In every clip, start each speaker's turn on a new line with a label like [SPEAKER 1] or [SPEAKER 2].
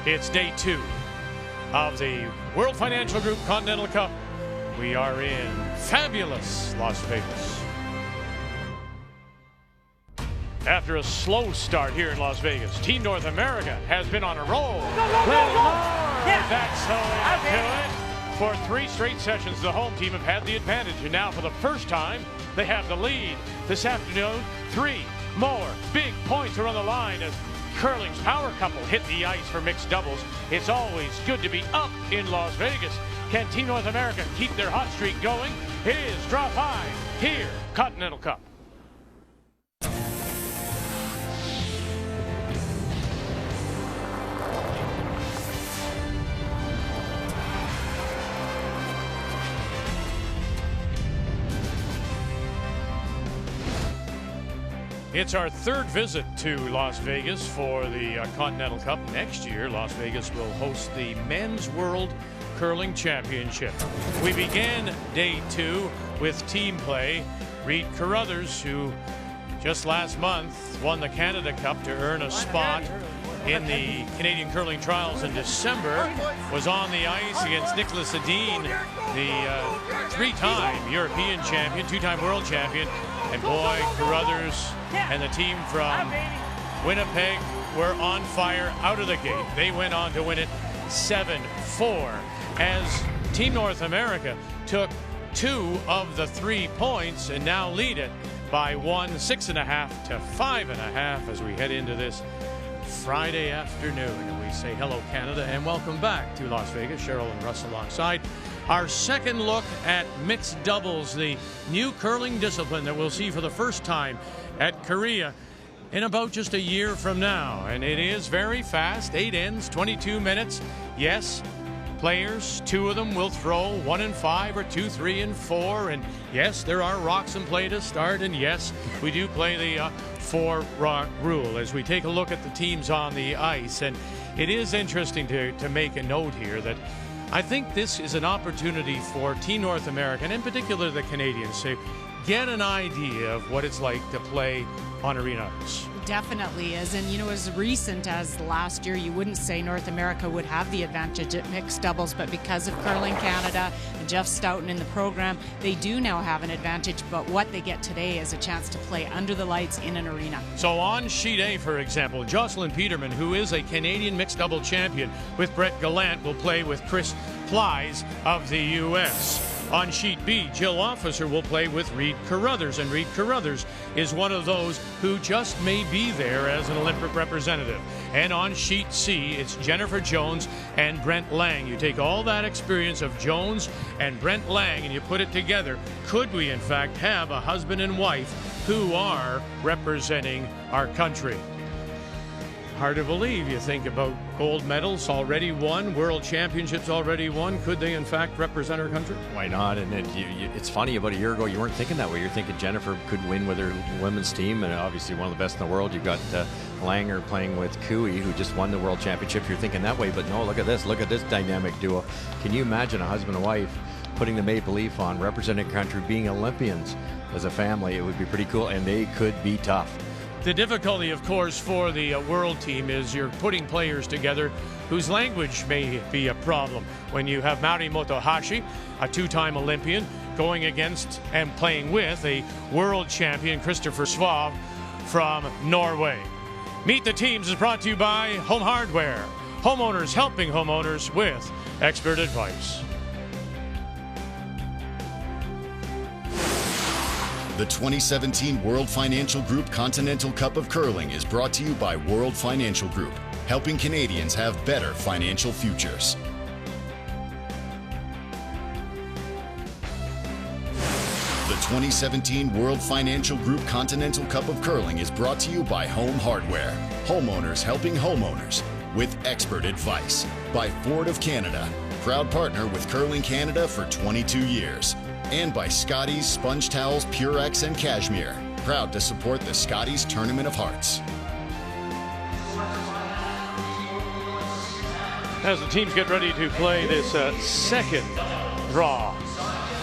[SPEAKER 1] It's day 2 of the World Financial Group Continental Cup. We are in fabulous Las Vegas. After a slow start here in Las Vegas, Team North America has been on a roll. That's the way to do it. For 3 straight sessions, the home team have had the advantage, and now for the first time, they have the lead. This afternoon, 3 more big points are on the line as curling's power couple hit the ice for mixed doubles. It's always good to be up in Las Vegas. Can Team North America keep their hot streak going? It is draw 5 here, Continental Cup. It's our 3rd visit to Las Vegas for the Continental Cup. Next year, Las Vegas will host the Men's World Curling Championship. We began day 2 with team play. Reid Carruthers, who just last month won the Canada Cup to earn a spot in the Canadian Curling Trials in December, was on the ice against Nicolas Edin, the 3-time European champion, 2-time world champion. And boy, Carruthers and the team from Winnipeg were on fire out of the gate. They went on to win it 7-4 as Team North America took 2 of the 3 points and now lead it by 1, 6.5 to 5.5 as we head into this Friday afternoon. And we say hello, Canada, and welcome back to Las Vegas. Cheryl and Russ alongside. Our second look at mixed doubles, the new curling discipline that we'll see for the first time at Korea in about just a year from now. And it is very fast, 8 ends, 22 minutes. Yes, players, 2 of them will throw 1 and 5 or 2, 3 and 4. And yes, there are rocks in play to start. And yes, we do play the 4-rock rule as we take a look at the teams on the ice. And it is interesting to make a note here that I think this is an opportunity for Team North America, and in particular the Canadians, to get an idea of what it's like to play on arena ice.
[SPEAKER 2] Definitely is. And, you know, as recent as last year, you wouldn't say North America would have the advantage at mixed doubles, but because of Curling Canada and Jeff Stoughton in the program, they do now have an advantage. But what they get today is a chance to play under the lights in an arena.
[SPEAKER 1] So on sheet A, for example, Jocelyn Peterman, who is a Canadian mixed double champion with Brett Gallant, will play with Chris Plies of the U.S. On sheet B, Jill Officer will play with Reid Carruthers, and Reid Carruthers is one of those who just may be there as an Olympic representative. And on sheet C, it's Jennifer Jones and Brent Lang. You take all that experience of Jones and Brent Lang and you put it together. Could we, in fact, have a husband and wife who are representing our country? Hard to believe. You think about gold medals already won, world championships already won. Could they, in fact, represent our country?
[SPEAKER 3] Why not? And it's funny, about a year ago, you weren't thinking that way. You're thinking Jennifer could win with her women's team, and obviously one of the best in the world. You've got Langer playing with Cooey, who just won the world championship. You're thinking that way, but no, look at this. Look at this dynamic duo. Can you imagine a husband and wife putting the maple leaf on, representing a country, being Olympians as a family? It would be pretty cool, and they could be tough.
[SPEAKER 1] The difficulty, of course, for the world team is you're putting players together whose language may be a problem. When you have Mari Motohashi, a 2-time Olympian, going against and playing with a world champion, Christopher Svave, from Norway. Meet the Teams is brought to you by Home Hardware. Homeowners helping homeowners with expert advice.
[SPEAKER 4] The 2017 World Financial Group Continental Cup of Curling is brought to you by World Financial Group, helping Canadians have better financial futures. The 2017 World Financial Group Continental Cup of Curling is brought to you by Home Hardware, homeowners helping homeowners with expert advice. By Ford of Canada, proud partner with Curling Canada for 22 years. And by Scotties Sponge Towels, Purex, and Cashmere. Proud to support the Scotties Tournament of Hearts.
[SPEAKER 1] As the teams get ready to play this second draw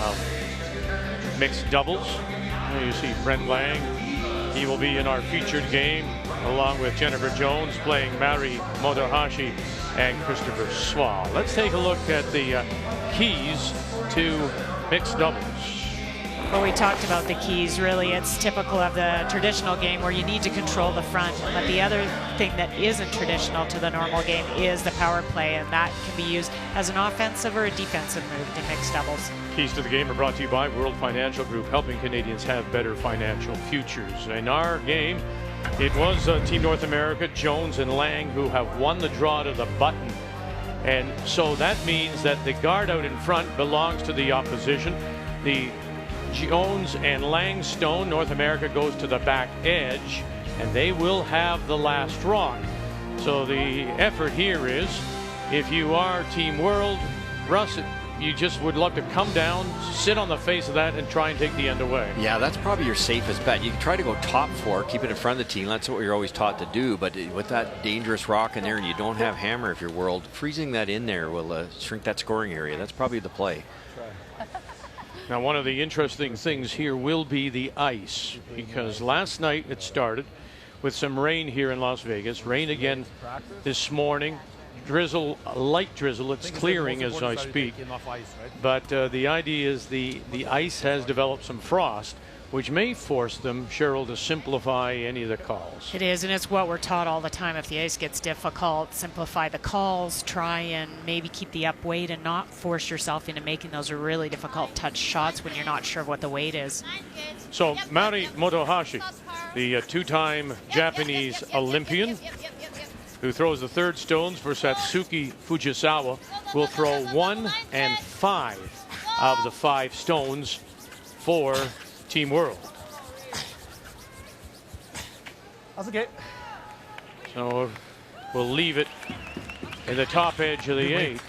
[SPEAKER 1] of mixed doubles, you see Brent Lang. He will be in our featured game along with Jennifer Jones, playing Mari Motohashi and Christopher Swa. Let's take a look at the keys to mixed doubles.
[SPEAKER 2] Well, we talked about the keys. Really, it's typical of the traditional game where you need to control the front. But the other thing that isn't traditional to the normal game is the power play, and that can be used as an offensive or a defensive move in mixed doubles.
[SPEAKER 1] Keys to the game are brought to you by World Financial Group, helping Canadians have better financial futures. In our game, it was Team North America, Jones and Lang, who have won the draw to the button. And so that means that the guard out in front belongs to the opposition. The Jones and Lang stone, North America goes to the back edge, and they will have the last rock. So the effort here is, if you are Team World, Russ, you just would love to come down, sit on the face of that, and try and take the end away.
[SPEAKER 3] Yeah, that's probably your safest bet. You can try to go top four, keep it in front of the team. That's what you're always taught to do. But with that dangerous rock in there, and you don't have hammer if you're World, freezing that in there will shrink that scoring area. That's probably the play.
[SPEAKER 1] Now, one of the interesting things here will be the ice, because last night it started with some rain here in Las Vegas. Rain again this morning. Drizzle, light drizzle. It's clearing as I speak. But the idea is the ice has developed some frost, which may force them, Cheryl, to simplify any of the calls.
[SPEAKER 2] It is, and it's what we're taught all the time. If the ice gets difficult, simplify the calls, try and maybe keep the up weight and not force yourself into making those really difficult touch shots when you're not sure what the weight is.
[SPEAKER 1] So Mari Motohashi, the two-time Japanese Olympian, who throws the third stones for Satsuki Fujisawa, will throw 1 and 5 of the 5 stones for Team World.
[SPEAKER 5] That's okay.
[SPEAKER 1] So we'll leave it in the top edge of the 8.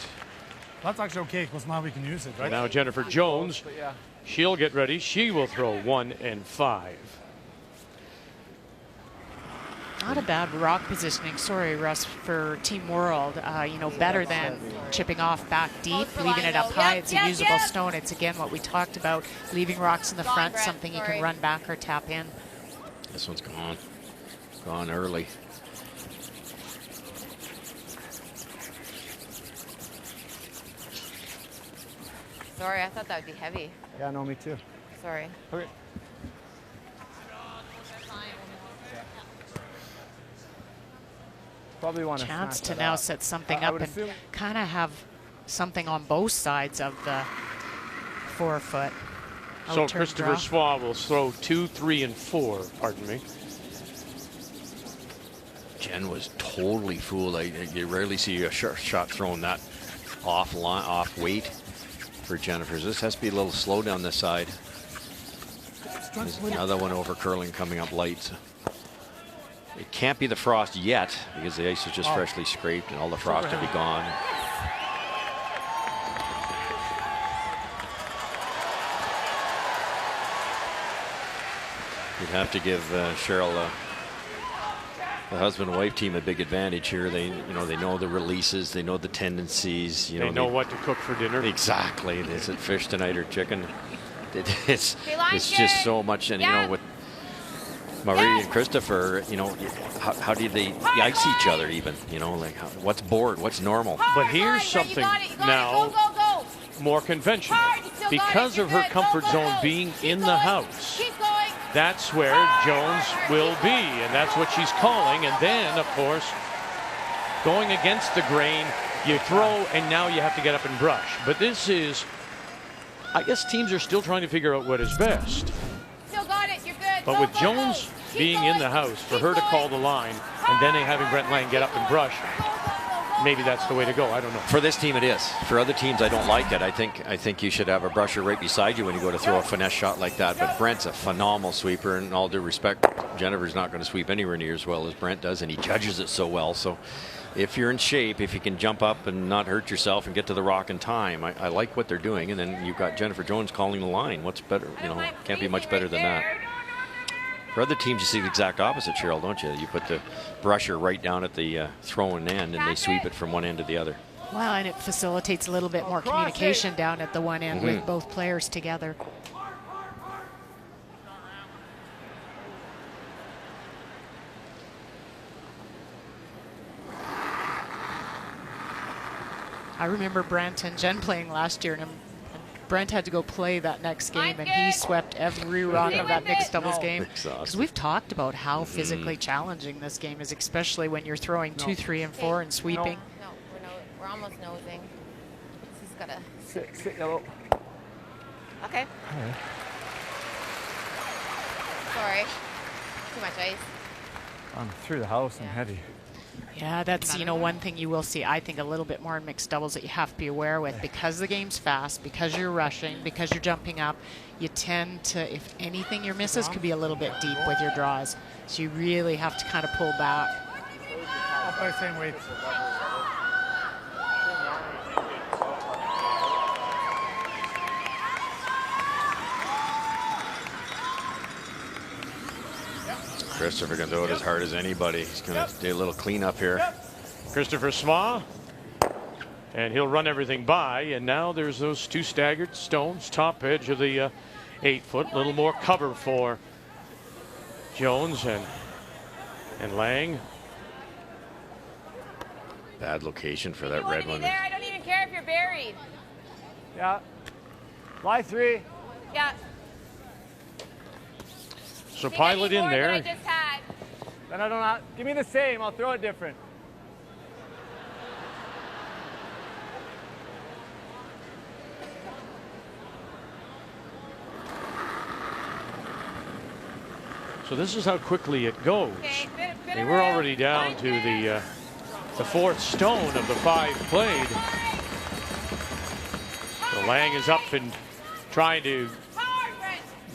[SPEAKER 5] That's actually okay, because now we can use it, right?
[SPEAKER 1] Now Jennifer Jones, she'll get ready. She will throw 1 and 5.
[SPEAKER 2] Not a bad rock positioning, sorry, Russ, for Team World. You know, better than chipping off back deep, leaving it up high. It's a usable stone. It's, again, what we talked about, leaving rocks in the front, something you can run back or tap in.
[SPEAKER 3] This one's gone. Gone early.
[SPEAKER 6] Sorry, I thought that would be heavy.
[SPEAKER 5] Yeah, no, me too.
[SPEAKER 6] Sorry.
[SPEAKER 5] Okay. Probably want
[SPEAKER 2] Chance to now set something up and kind of have something on both sides of the 4-foot.
[SPEAKER 1] So Christopher Swa will throw 2, 3, and 4, pardon me.
[SPEAKER 3] Jen was totally fooled. You rarely see a shot thrown that off weight for Jennifer's. This has to be a little slow down this side. There's another one over curling coming up light. It can't be the frost yet, because the ice is just freshly scraped and all the frost will be gone. You'd have to give Cheryl, the husband and wife team, a big advantage here. They know the releases, they know the tendencies.
[SPEAKER 1] They know what to cook for dinner.
[SPEAKER 3] Exactly. Is it fish tonight or chicken? It's just so much, and you know, with Marie and Christopher, you know, how do they ice each other even? You know, like what's board, what's normal?
[SPEAKER 1] But here's something now more conventional. Because of her comfort zone being in the house, that's where Jones will be, and that's what she's calling. And then, of course, going against the grain, you throw, and now you have to get up and brush. But this is, I guess teams are still trying to figure out what is best.
[SPEAKER 6] Still got it. You're good.
[SPEAKER 1] But with Jones being in the house, for her to call the line, and then having Brent Lang get up and brush, maybe that's the way to go. I don't know.
[SPEAKER 3] For this team, it is. For other teams, I don't like it. I think you should have a brusher right beside you when you go to throw a finesse shot like that. But Brent's a phenomenal sweeper, and all due respect, Jennifer's not going to sweep anywhere near as well as Brent does, and he judges it so well. So if you're in shape, if you can jump up and not hurt yourself and get to the rock in time, I like what they're doing. And then you've got Jennifer Jones calling the line. What's better? You know, can't be much better than that. For other teams, you see the exact opposite, Cheryl, don't you? You put the brusher right down at the throwing end, and they sweep it from one end to the other.
[SPEAKER 2] Well, and it facilitates a little bit more communication down at the one end with both players together. I remember Brent and Jen playing last year, and Brent had to go play that next game, and he swept every rock of that mixed doubles game. Because we've talked about how physically challenging this game is, especially when you're throwing 2, 3, and 4 and sweeping.
[SPEAKER 6] No, we're almost nosing. He's got to
[SPEAKER 5] Sit yellow.
[SPEAKER 6] Okay.
[SPEAKER 5] Right.
[SPEAKER 6] Sorry. Too much ice.
[SPEAKER 5] I'm through the house and heavy.
[SPEAKER 2] Yeah, that's, you know, one thing you will see, I think, a little bit more in mixed doubles that you have to be aware with. Because the game's fast, because you're rushing, because you're jumping up, you tend to, if anything, your misses could be a little bit deep with your draws. So you really have to kind of pull back.
[SPEAKER 5] I'll play the same weight.
[SPEAKER 3] Christopher can throw it as hard as anybody. He's going to do a little cleanup here.
[SPEAKER 1] Christopher Sma, and he'll run everything by, and now there's those 2 staggered stones, top edge of the 8-foot. A little more cover for Jones and Lang.
[SPEAKER 3] Bad location for that
[SPEAKER 6] You want
[SPEAKER 3] red
[SPEAKER 6] to be
[SPEAKER 3] one.
[SPEAKER 6] there? I don't even care if you're buried.
[SPEAKER 5] Yeah. Lie 3.
[SPEAKER 6] Yeah.
[SPEAKER 1] So pilot in
[SPEAKER 6] More than I
[SPEAKER 1] there.
[SPEAKER 6] just had.
[SPEAKER 5] Then I don't know. Give me the same. I'll throw it different.
[SPEAKER 1] So this is how quickly it goes.
[SPEAKER 6] Okay,
[SPEAKER 1] I mean, we're already down to the 4th stone of the 5 played. So Lang is up and trying to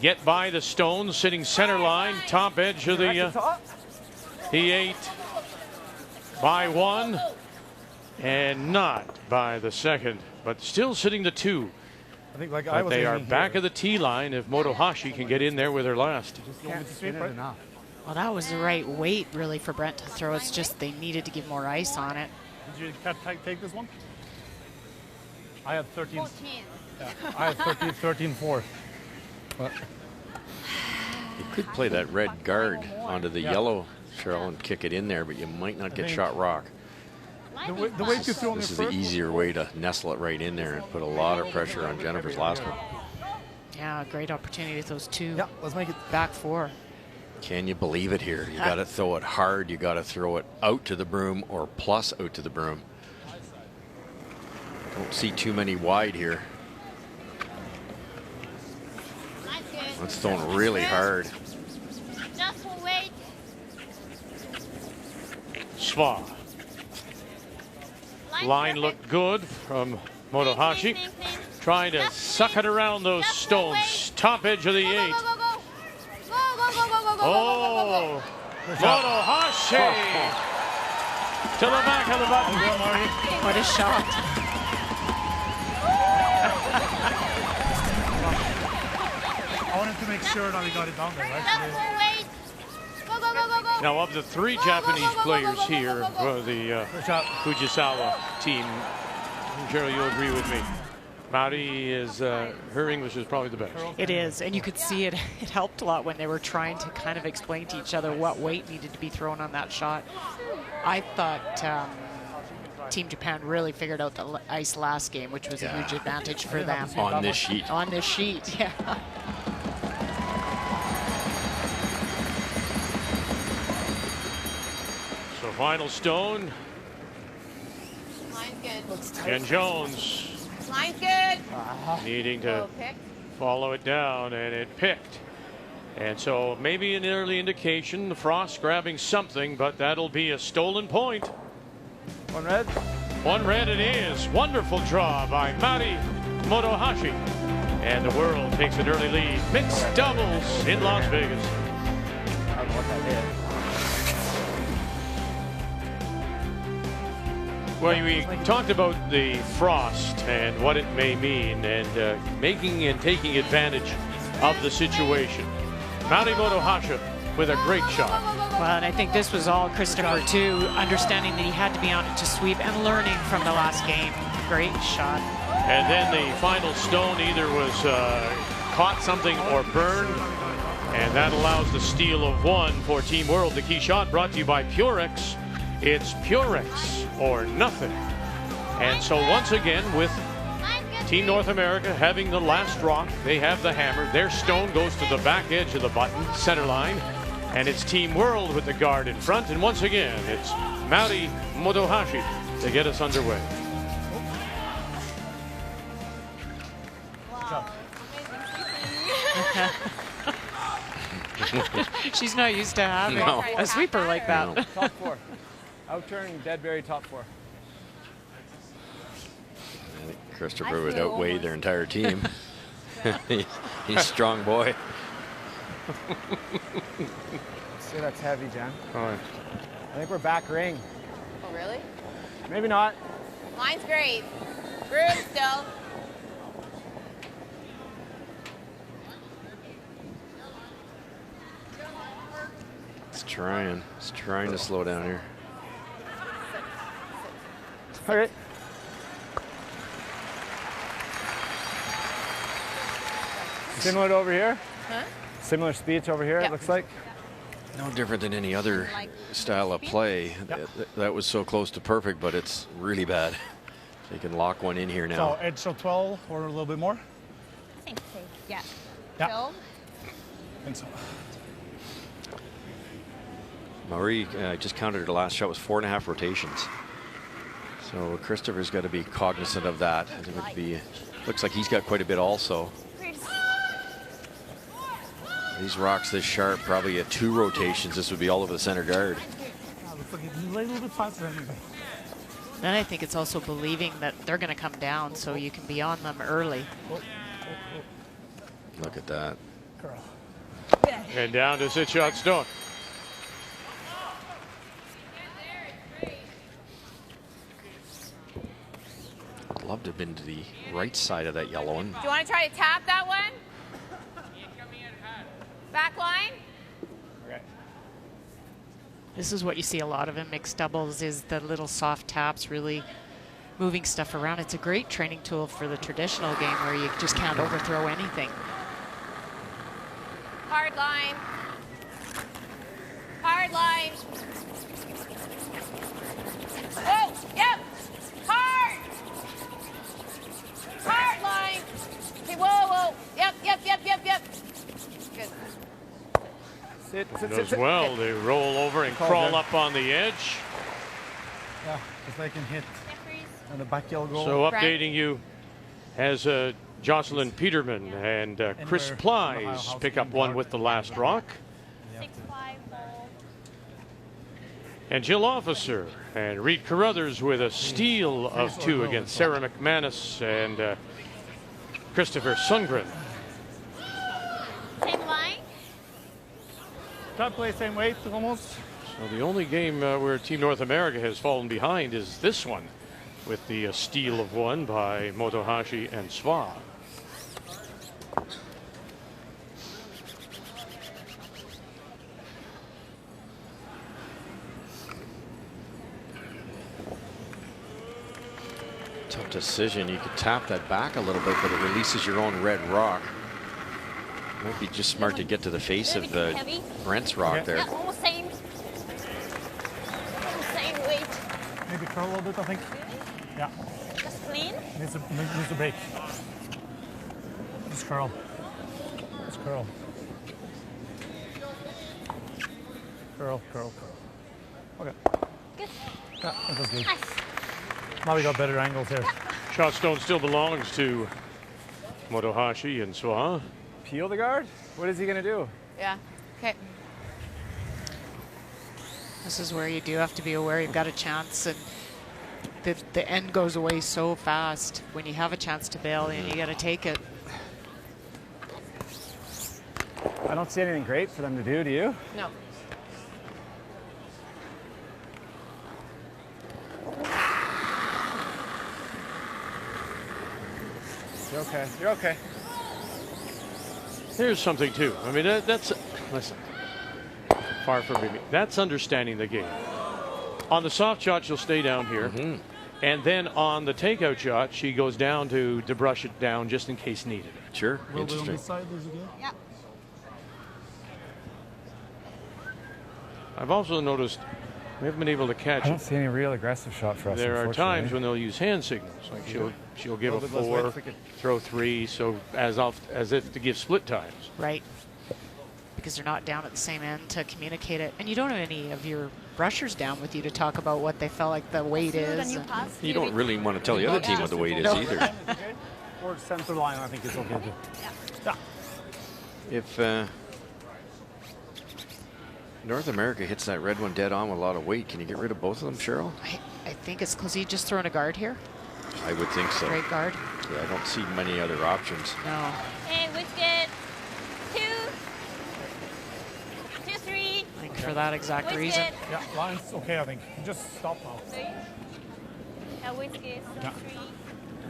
[SPEAKER 1] get by the stones, sitting center line, top edge of the E8 by 1 and not by the 2nd, but still sitting the 2.
[SPEAKER 5] I think like
[SPEAKER 1] But they are back of the tee line if Motohashi can get in there with her last.
[SPEAKER 2] Well, that was the right weight, really, for Brent to throw. It's just they needed to give more ice on it.
[SPEAKER 5] Did you take this one? I had 13.
[SPEAKER 6] 14.
[SPEAKER 5] Yeah, I had 13-4.
[SPEAKER 3] You could play that red guard onto the yellow, Cheryl, and kick it in there, but you might not get shot rock.
[SPEAKER 5] The way you throw
[SPEAKER 3] This is the easier way to nestle it right in there and put a lot of pressure on Jennifer's last one.
[SPEAKER 2] Yeah, great opportunity with those 2.
[SPEAKER 5] Yeah, let's make it
[SPEAKER 2] Back 4.
[SPEAKER 3] Can you believe it here? You got to throw it hard. You got to throw it out to the broom or plus out to the broom. Don't see too many wide here. That's throwing really hard.
[SPEAKER 6] Just wait.
[SPEAKER 1] Sva. Line looked good from Motohashi. Trying to suck it around those stones. Top edge of the 8. Oh, Motohashi to the back of the button.
[SPEAKER 2] What a shot.
[SPEAKER 5] I wanted to make sure that we got it down there, right?
[SPEAKER 1] Now, of the 3 Japanese players here for the Fujisawa team, Cheryl, you'll agree with me. Maori is, her English is probably the best.
[SPEAKER 2] It is, and you could see it. It helped a lot when they were trying to kind of explain to each other what weight needed to be thrown on that shot. I thought Team Japan really figured out the ice last game, which was a huge advantage for them.
[SPEAKER 3] On this sheet.
[SPEAKER 2] On this sheet, yeah.
[SPEAKER 1] So final stone,
[SPEAKER 6] Line's good.
[SPEAKER 1] and Jones
[SPEAKER 6] Line's good.
[SPEAKER 1] needing to
[SPEAKER 6] Oh, pick.
[SPEAKER 1] follow it down, and it picked. And so maybe an early indication, the Frost grabbing something, but that'll be a stolen point.
[SPEAKER 5] 1 red.
[SPEAKER 1] 1 red it is. Wonderful draw by Mari Motohashi. And the world takes an early lead. Mixed doubles in Las Vegas.
[SPEAKER 5] I don't know what that is.
[SPEAKER 1] Well, we talked about the frost and what it may mean, and making and taking advantage of the situation. Mari Motohashi with a great shot.
[SPEAKER 2] Well, and I think this was all Christopher, too, understanding that he had to be on it to sweep and learning from the last game. Great shot.
[SPEAKER 1] And then the final stone either was caught something or burned, and that allows the steal of 1 for Team World. The key shot brought to you by Purex. It's Purex or nothing. And so once again, with Team North America having the last rock, they have the hammer. Their stone goes to the back edge of the button, center line. And it's Team World with the guard in front. And once again, it's Mauri Motohashi to get us underway.
[SPEAKER 2] She's not used to having a sweeper like that.
[SPEAKER 3] No.
[SPEAKER 7] Top 4. Outturn Deadberry top 4.
[SPEAKER 3] I think Christopher would outweigh their entire team. He's a strong boy.
[SPEAKER 7] See, that's heavy, Jen.
[SPEAKER 1] All right.
[SPEAKER 7] I think we're back ring.
[SPEAKER 6] Oh, really?
[SPEAKER 7] Maybe not.
[SPEAKER 6] Mine's great. Groove still.
[SPEAKER 3] It's trying to slow down here.
[SPEAKER 7] Okay. Similar to over here?
[SPEAKER 6] Huh?
[SPEAKER 7] Similar speed to over here,
[SPEAKER 6] Yep.
[SPEAKER 7] it looks like.
[SPEAKER 3] No different than any other style of play. That was so close to perfect, but it's really bad. So you can lock one in here
[SPEAKER 5] So
[SPEAKER 3] now.
[SPEAKER 5] edge till 12 or a little bit more?
[SPEAKER 6] I think so. Yeah.
[SPEAKER 5] Yeah.
[SPEAKER 6] 12?
[SPEAKER 5] I think so.
[SPEAKER 3] Mauri just counted her last shot was 4.5 rotations. So Christopher's got to be cognizant of that. It would be, looks like he's got quite a bit also. These rocks this sharp, probably at 2 rotations, this would be all over the center guard.
[SPEAKER 5] Looks like it's a little bit faster than anything.
[SPEAKER 2] Then I think it's also believing that they're going to come down so you can be on them early.
[SPEAKER 3] Look at that.
[SPEAKER 5] Girl.
[SPEAKER 1] And down to sit shot stone.
[SPEAKER 3] I'd love to have been to the right side of that yellow one.
[SPEAKER 6] Do you want to try to tap that one? Back line?
[SPEAKER 7] Okay.
[SPEAKER 2] This is what you see a lot of in mixed doubles is the little soft taps, really moving stuff around. It's a great training tool for the traditional game where you just can't overthrow anything.
[SPEAKER 6] Hard line. Hard line. Oh, yep. Hard. Hard line. Okay, whoa, whoa. Yep. Good.
[SPEAKER 7] Sit,
[SPEAKER 1] Does well. They roll over and crawl up on the edge.
[SPEAKER 5] Yeah, if they can hit on the back yellow goal.
[SPEAKER 1] So updating you as Jocelyn Peterman and Chris
[SPEAKER 5] Anywhere
[SPEAKER 1] Plies
[SPEAKER 5] in the house
[SPEAKER 1] pick up
[SPEAKER 5] game
[SPEAKER 1] one
[SPEAKER 5] park.
[SPEAKER 1] with the last rock.
[SPEAKER 6] 6-5 ball.
[SPEAKER 1] And Jill Officer and Reed Carruthers with a steal of 2 against Sarah McManus and Christopher Sundgren.
[SPEAKER 6] Same line.
[SPEAKER 5] Try to play same weight almost.
[SPEAKER 1] So the only game where Team North America has fallen behind is this one, with the steal of 1 by Motohashi and Swa.
[SPEAKER 3] Tough decision. You could tap that back a little bit, but it releases your own red rock. Might be just smart to get to the face of the Brent's rock there.
[SPEAKER 6] Yeah, almost same. Almost same weight.
[SPEAKER 5] Maybe curl a little bit, I think. Yeah,
[SPEAKER 6] Just clean.
[SPEAKER 5] needs a break. Just curl. Just curl. Curl. Okay.
[SPEAKER 6] Good.
[SPEAKER 5] Yeah, that was good.
[SPEAKER 6] Nice.
[SPEAKER 5] Now we got better angles here.
[SPEAKER 1] Shot stone still belongs to Motohashi and Swa.
[SPEAKER 7] Peel the guard? What is he going to do?
[SPEAKER 6] Yeah. Okay.
[SPEAKER 2] This is where you do have to be aware you've got a chance, and the end goes away so fast when you have a chance to bail and you got to take it.
[SPEAKER 7] I don't see anything great for them to do you?
[SPEAKER 6] No.
[SPEAKER 7] You're okay. You're okay.
[SPEAKER 1] Here's something too. I mean, that's listen. Far from me. That's understanding the game. On the soft shot, she'll stay down here, and then on the takeout shot, she goes down to brush it down just in case needed.
[SPEAKER 3] Sure,
[SPEAKER 5] A little bit on
[SPEAKER 3] interesting.
[SPEAKER 5] this side, is it good?
[SPEAKER 6] Yeah.
[SPEAKER 1] I've also noticed We haven't been able to catch
[SPEAKER 7] I don't
[SPEAKER 1] it.
[SPEAKER 7] see any real aggressive shot for us.
[SPEAKER 1] There are
[SPEAKER 7] unfortunately.
[SPEAKER 1] times when they'll use hand signals, like she'll give a
[SPEAKER 7] Little bit less weight,
[SPEAKER 1] 4,
[SPEAKER 7] if we could-
[SPEAKER 1] throw 3, so as if to give split times.
[SPEAKER 2] Right. Because they're not down at the same end to communicate it. And you don't have any of your brushers down with you to talk about what they felt like the weight is.
[SPEAKER 3] You don't really want to tell the other team what the weight is either.
[SPEAKER 7] Or center line, I think it's okay too. Yeah.
[SPEAKER 3] If North America hits that red one dead on with a lot of weight, can you get rid of both of them, Cheryl?
[SPEAKER 2] I think it's because he just thrown a guard here.
[SPEAKER 3] I would think so.
[SPEAKER 2] Straight guard.
[SPEAKER 3] Yeah, I don't see many other options.
[SPEAKER 2] No.
[SPEAKER 6] Hey, Whisket. 2, 2, 3.
[SPEAKER 2] I think for that exact reason.
[SPEAKER 6] Whisket.
[SPEAKER 5] Yeah, line's okay, I think. Just stop now.
[SPEAKER 6] 3. Whisket.
[SPEAKER 5] Yeah.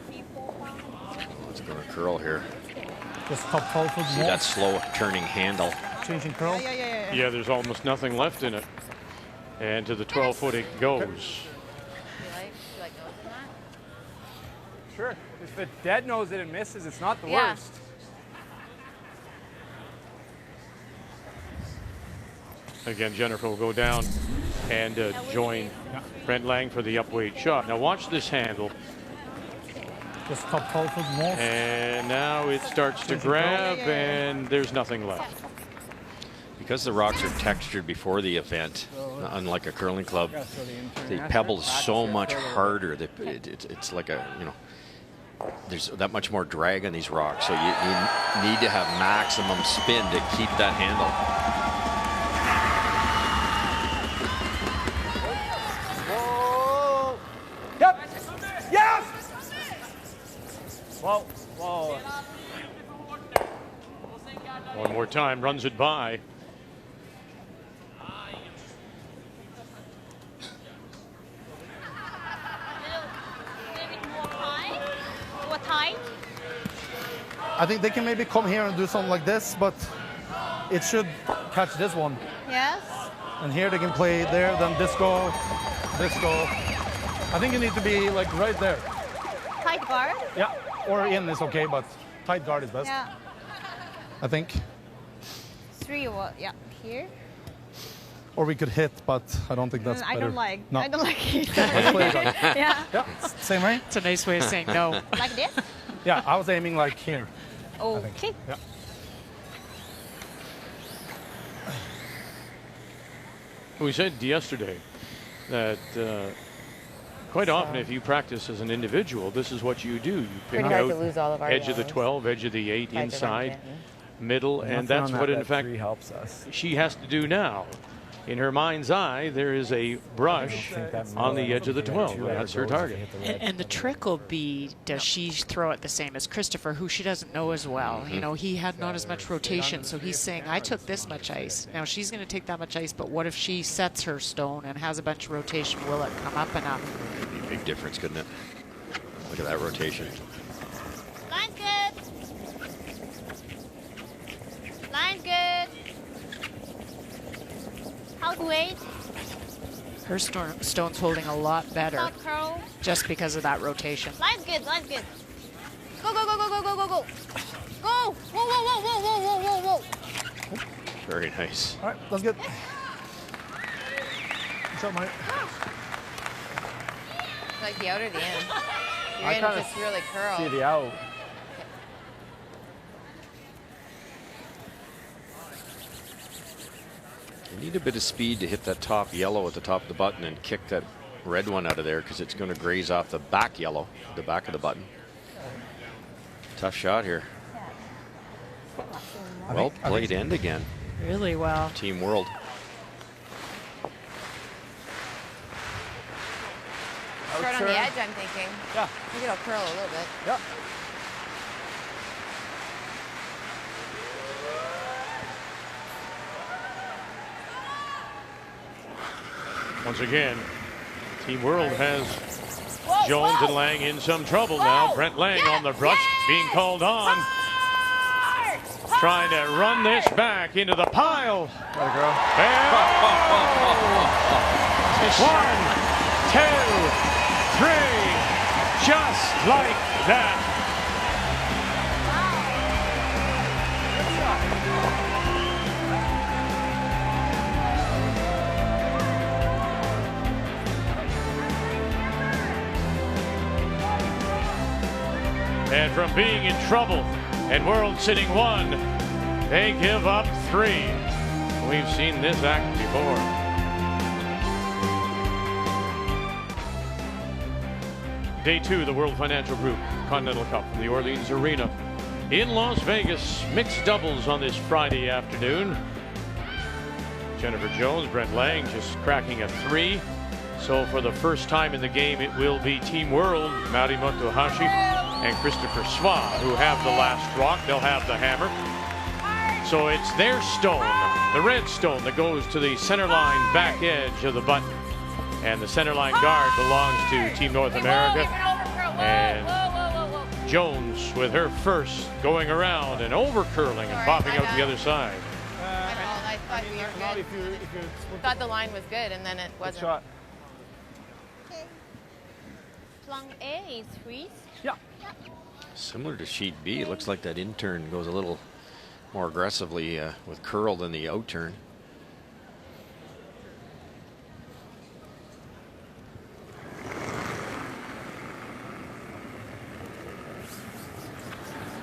[SPEAKER 6] 3, 4, 5.
[SPEAKER 3] It's going to curl here.
[SPEAKER 5] Just top 12 foot
[SPEAKER 3] See
[SPEAKER 5] more.
[SPEAKER 3] that slow turning handle.
[SPEAKER 5] Changing curl.
[SPEAKER 1] Yeah, there's almost nothing left in it. And to the 12-foot it goes.
[SPEAKER 6] You like those in that?
[SPEAKER 7] Sure. If it dead nose it and misses, it's not the
[SPEAKER 6] Yeah.
[SPEAKER 7] worst.
[SPEAKER 1] Again, Jennifer will go down and join Brent Lang for the upweight shot. Now watch this handle.
[SPEAKER 5] Just top 12 foot more.
[SPEAKER 1] And now it starts to grab, and there's nothing left.
[SPEAKER 3] Because the rocks are textured before the event, unlike a curling club, the pebble is so much harder. It's like a, you know, there's that much more drag on these rocks. So you need to have maximum spin to keep that handle.
[SPEAKER 7] Whoa! Yep! Yes! Whoa, whoa.
[SPEAKER 1] One more time, runs it by.
[SPEAKER 6] What height?
[SPEAKER 5] I think they can maybe come here and do something like this, but it should catch this one.
[SPEAKER 6] Yes.
[SPEAKER 5] And here they can play there, then disco. I think you need to be like right there.
[SPEAKER 6] Tight guard?
[SPEAKER 5] Yeah, or in is okay, but tight guard is best.
[SPEAKER 6] Yeah.
[SPEAKER 5] I think.
[SPEAKER 6] 3 what? Yeah. Here.
[SPEAKER 5] Or we could hit, but I don't think that's
[SPEAKER 6] I
[SPEAKER 5] better.
[SPEAKER 6] don't like.
[SPEAKER 5] No.
[SPEAKER 6] I don't like it.
[SPEAKER 5] Let's play it right.
[SPEAKER 6] Yeah.
[SPEAKER 5] Yeah, same way.
[SPEAKER 2] It's a nice way of saying no.
[SPEAKER 6] Like this?
[SPEAKER 5] Yeah, I was aiming like here.
[SPEAKER 6] Okay.
[SPEAKER 5] Yeah.
[SPEAKER 1] We said yesterday that quite often if you practice as an individual, this is what you do. You pick
[SPEAKER 8] Pretty hard
[SPEAKER 1] out
[SPEAKER 8] to lose all of our
[SPEAKER 1] edge of the
[SPEAKER 8] yellows.
[SPEAKER 1] 12, edge of the 8,
[SPEAKER 8] Tried to run
[SPEAKER 1] inside,
[SPEAKER 8] it in.
[SPEAKER 1] middle, and that's what in fact
[SPEAKER 7] Three helps us.
[SPEAKER 1] she has to do now. In her mind's eye, there is a brush on the edge of the 12. That's her target.
[SPEAKER 2] And the trick will be, does she throw it the same as Christopher, who she doesn't know as well? You know, he had not as much rotation, so he's saying, I took this much ice. Now she's going to take that much ice, but what if she sets her stone and has a bunch of rotation? Will it come up enough?
[SPEAKER 3] It'd be a big difference, couldn't it? Look at that rotation.
[SPEAKER 6] Line's good. Line's good. How's weight?
[SPEAKER 2] Her stone's holding a lot better
[SPEAKER 6] Top curl.
[SPEAKER 2] just because of that rotation.
[SPEAKER 6] Line's good. Line's good. Go, go, go, go, go, go, go, go. Go. Whoa, whoa, whoa, whoa, whoa, whoa, whoa, whoa.
[SPEAKER 3] Very nice.
[SPEAKER 5] All right, that's good. Good shot, Mike.
[SPEAKER 8] Like the out or the in? You're
[SPEAKER 7] I
[SPEAKER 8] in
[SPEAKER 7] kinda
[SPEAKER 8] if it's really curl.
[SPEAKER 7] See the out.
[SPEAKER 3] You need a bit of speed to hit that top yellow at the top of the button and kick that red one out of there because it's going to graze off the back yellow, the back of the button. Tough shot here. Well played end again.
[SPEAKER 2] Really well.
[SPEAKER 3] Team World.
[SPEAKER 8] Short on the edge, I'm thinking.
[SPEAKER 7] Yeah.
[SPEAKER 8] I think it'll curl a little bit.
[SPEAKER 7] Yeah.
[SPEAKER 1] Once again, Team World has Jones and Lang in some trouble now. Brent Lang on the brush, being called on. Trying to run this back into the pile.
[SPEAKER 7] Gotta go.
[SPEAKER 1] And 1, 2, 3, just like that. And from being in trouble and world sitting 1, they give up 3. We've seen this act before. Day 2, the World Financial Group Continental Cup from the Orleans Arena in Las Vegas. Mixed doubles on this Friday afternoon. Jennifer Jones, Brent Lang just cracking a 3. So for the first time in the game, it will be Team World, Mari Motohashi and Christopher Swa, who have the last rock. They'll have the hammer. So it's their stone, the red stone, that goes to the center line back edge of the button. And the center line guard belongs to Team North America. And Jones with her first going around and over curling and popping out the other side.
[SPEAKER 8] I thought we were good. Thought the line was good, and then it wasn't.
[SPEAKER 7] Shot.
[SPEAKER 6] Long A is freeze.
[SPEAKER 7] Yeah.
[SPEAKER 3] Similar to sheet B, it looks like that in turn goes a little more aggressively with curl than the out turn.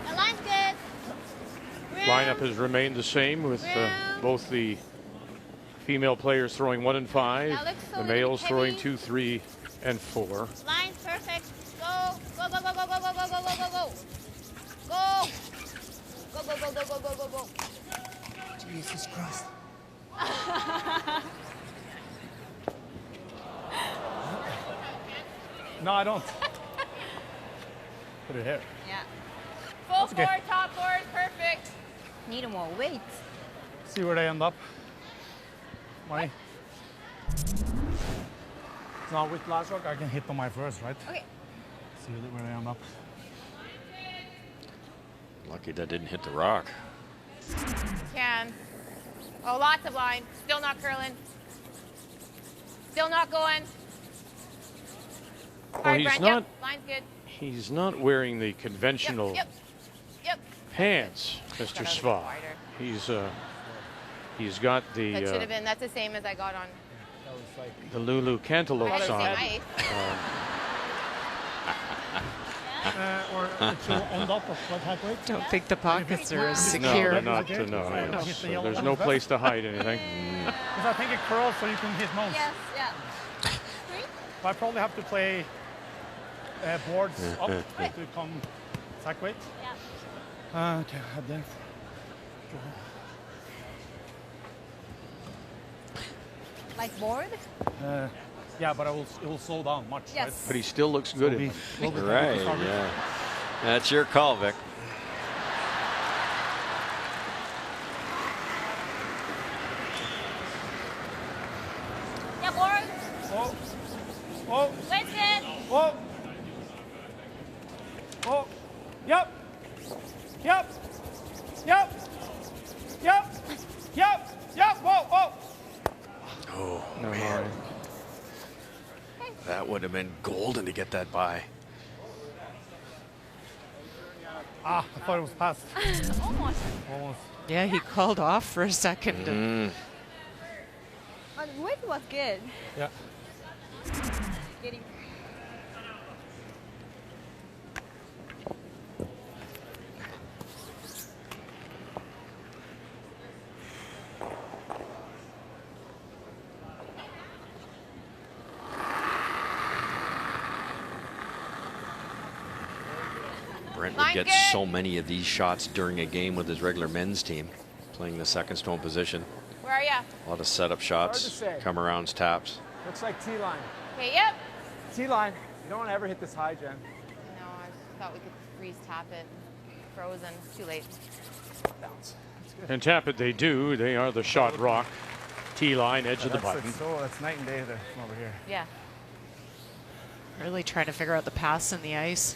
[SPEAKER 6] The line's good.
[SPEAKER 1] Lineup has remained the same with both the female players throwing 1 and 5,
[SPEAKER 6] That looks so
[SPEAKER 1] the males throwing
[SPEAKER 6] heavy.
[SPEAKER 1] 2, 3, and 4.
[SPEAKER 6] Line's perfect. Go. Go, go, go, go, go, go, go, go, go, go, go. Go. Go, go, go, go, go, go, go, go.
[SPEAKER 7] Jesus Christ. No, I don't. Put it here.
[SPEAKER 6] Yeah.
[SPEAKER 8] Full
[SPEAKER 7] okay.
[SPEAKER 8] forward, top forward, perfect.
[SPEAKER 6] Need more weight.
[SPEAKER 7] See where they end up. Money. Now with last rock, I can hit on my first, right?
[SPEAKER 6] Okay.
[SPEAKER 7] See where they end up.
[SPEAKER 3] Lucky that didn't hit the rock.
[SPEAKER 8] Can. Oh, lots of line. Still not curling. Still not going.
[SPEAKER 1] Well,
[SPEAKER 8] Hard,
[SPEAKER 1] he's
[SPEAKER 8] Brent.
[SPEAKER 1] not.
[SPEAKER 8] Yep. Line's good.
[SPEAKER 1] He's not wearing the conventional
[SPEAKER 8] Yep.
[SPEAKER 1] pants, Mr.
[SPEAKER 8] Gotta
[SPEAKER 1] Sva.
[SPEAKER 8] go wider.
[SPEAKER 1] He's got
[SPEAKER 8] That should have
[SPEAKER 1] the
[SPEAKER 8] been. That's the same as I got on.
[SPEAKER 1] Lulu Cantaloupe
[SPEAKER 8] Probably the
[SPEAKER 1] on.
[SPEAKER 8] same ice.
[SPEAKER 7] Or it will end up quite high weight.
[SPEAKER 2] Don't think the pockets are as
[SPEAKER 1] No,
[SPEAKER 2] secure.
[SPEAKER 1] they're not. No, yes. So there's no place to hide anything.
[SPEAKER 7] Because I think it curls so you can hit nose.
[SPEAKER 6] Yes, yeah.
[SPEAKER 7] But I probably have to play boards up to come sack weight.
[SPEAKER 6] Yeah.
[SPEAKER 7] Okay, I did.
[SPEAKER 6] Like board?
[SPEAKER 7] Yeah, but it will slow down much,
[SPEAKER 6] Yes.
[SPEAKER 7] right?
[SPEAKER 1] But he still looks good.
[SPEAKER 7] It'll
[SPEAKER 1] in
[SPEAKER 7] be
[SPEAKER 1] them.
[SPEAKER 7] a little bit
[SPEAKER 3] Right,
[SPEAKER 7] heavy to start with.
[SPEAKER 3] yeah. That's your call, Vic.
[SPEAKER 6] Yeah, board.
[SPEAKER 7] Oh, oh,
[SPEAKER 6] Weight's good.
[SPEAKER 7] oh, oh, yep, yep, yep, yep, yep, yep, whoa, whoa.
[SPEAKER 3] Oh,
[SPEAKER 1] No,
[SPEAKER 3] man.
[SPEAKER 1] no.
[SPEAKER 3] That would have been golden to get that by.
[SPEAKER 7] Ah, I thought it was past.
[SPEAKER 6] Almost.
[SPEAKER 7] Almost.
[SPEAKER 2] Yeah, he called off for a second.
[SPEAKER 6] But the weight was good.
[SPEAKER 7] Yeah.
[SPEAKER 6] Getting.
[SPEAKER 3] Brent would
[SPEAKER 8] Line
[SPEAKER 3] get
[SPEAKER 8] good.
[SPEAKER 3] so many of these shots during a game with his regular men's team, playing the second stone position.
[SPEAKER 8] Where are ya?
[SPEAKER 3] A lot of setup shots,
[SPEAKER 7] say.
[SPEAKER 3] come arounds, taps.
[SPEAKER 7] Looks like T-line.
[SPEAKER 8] Okay, yep.
[SPEAKER 7] T-line. You don't want to ever hit this high, Jen.
[SPEAKER 8] No, I thought we could freeze tap it. Frozen. Too late.
[SPEAKER 7] Bounce.
[SPEAKER 1] And tap it they do. They are the shot rock. T-line, edge of the button.
[SPEAKER 7] That's night and day there from over here.
[SPEAKER 8] Yeah.
[SPEAKER 2] Really trying to figure out the pass and the ice.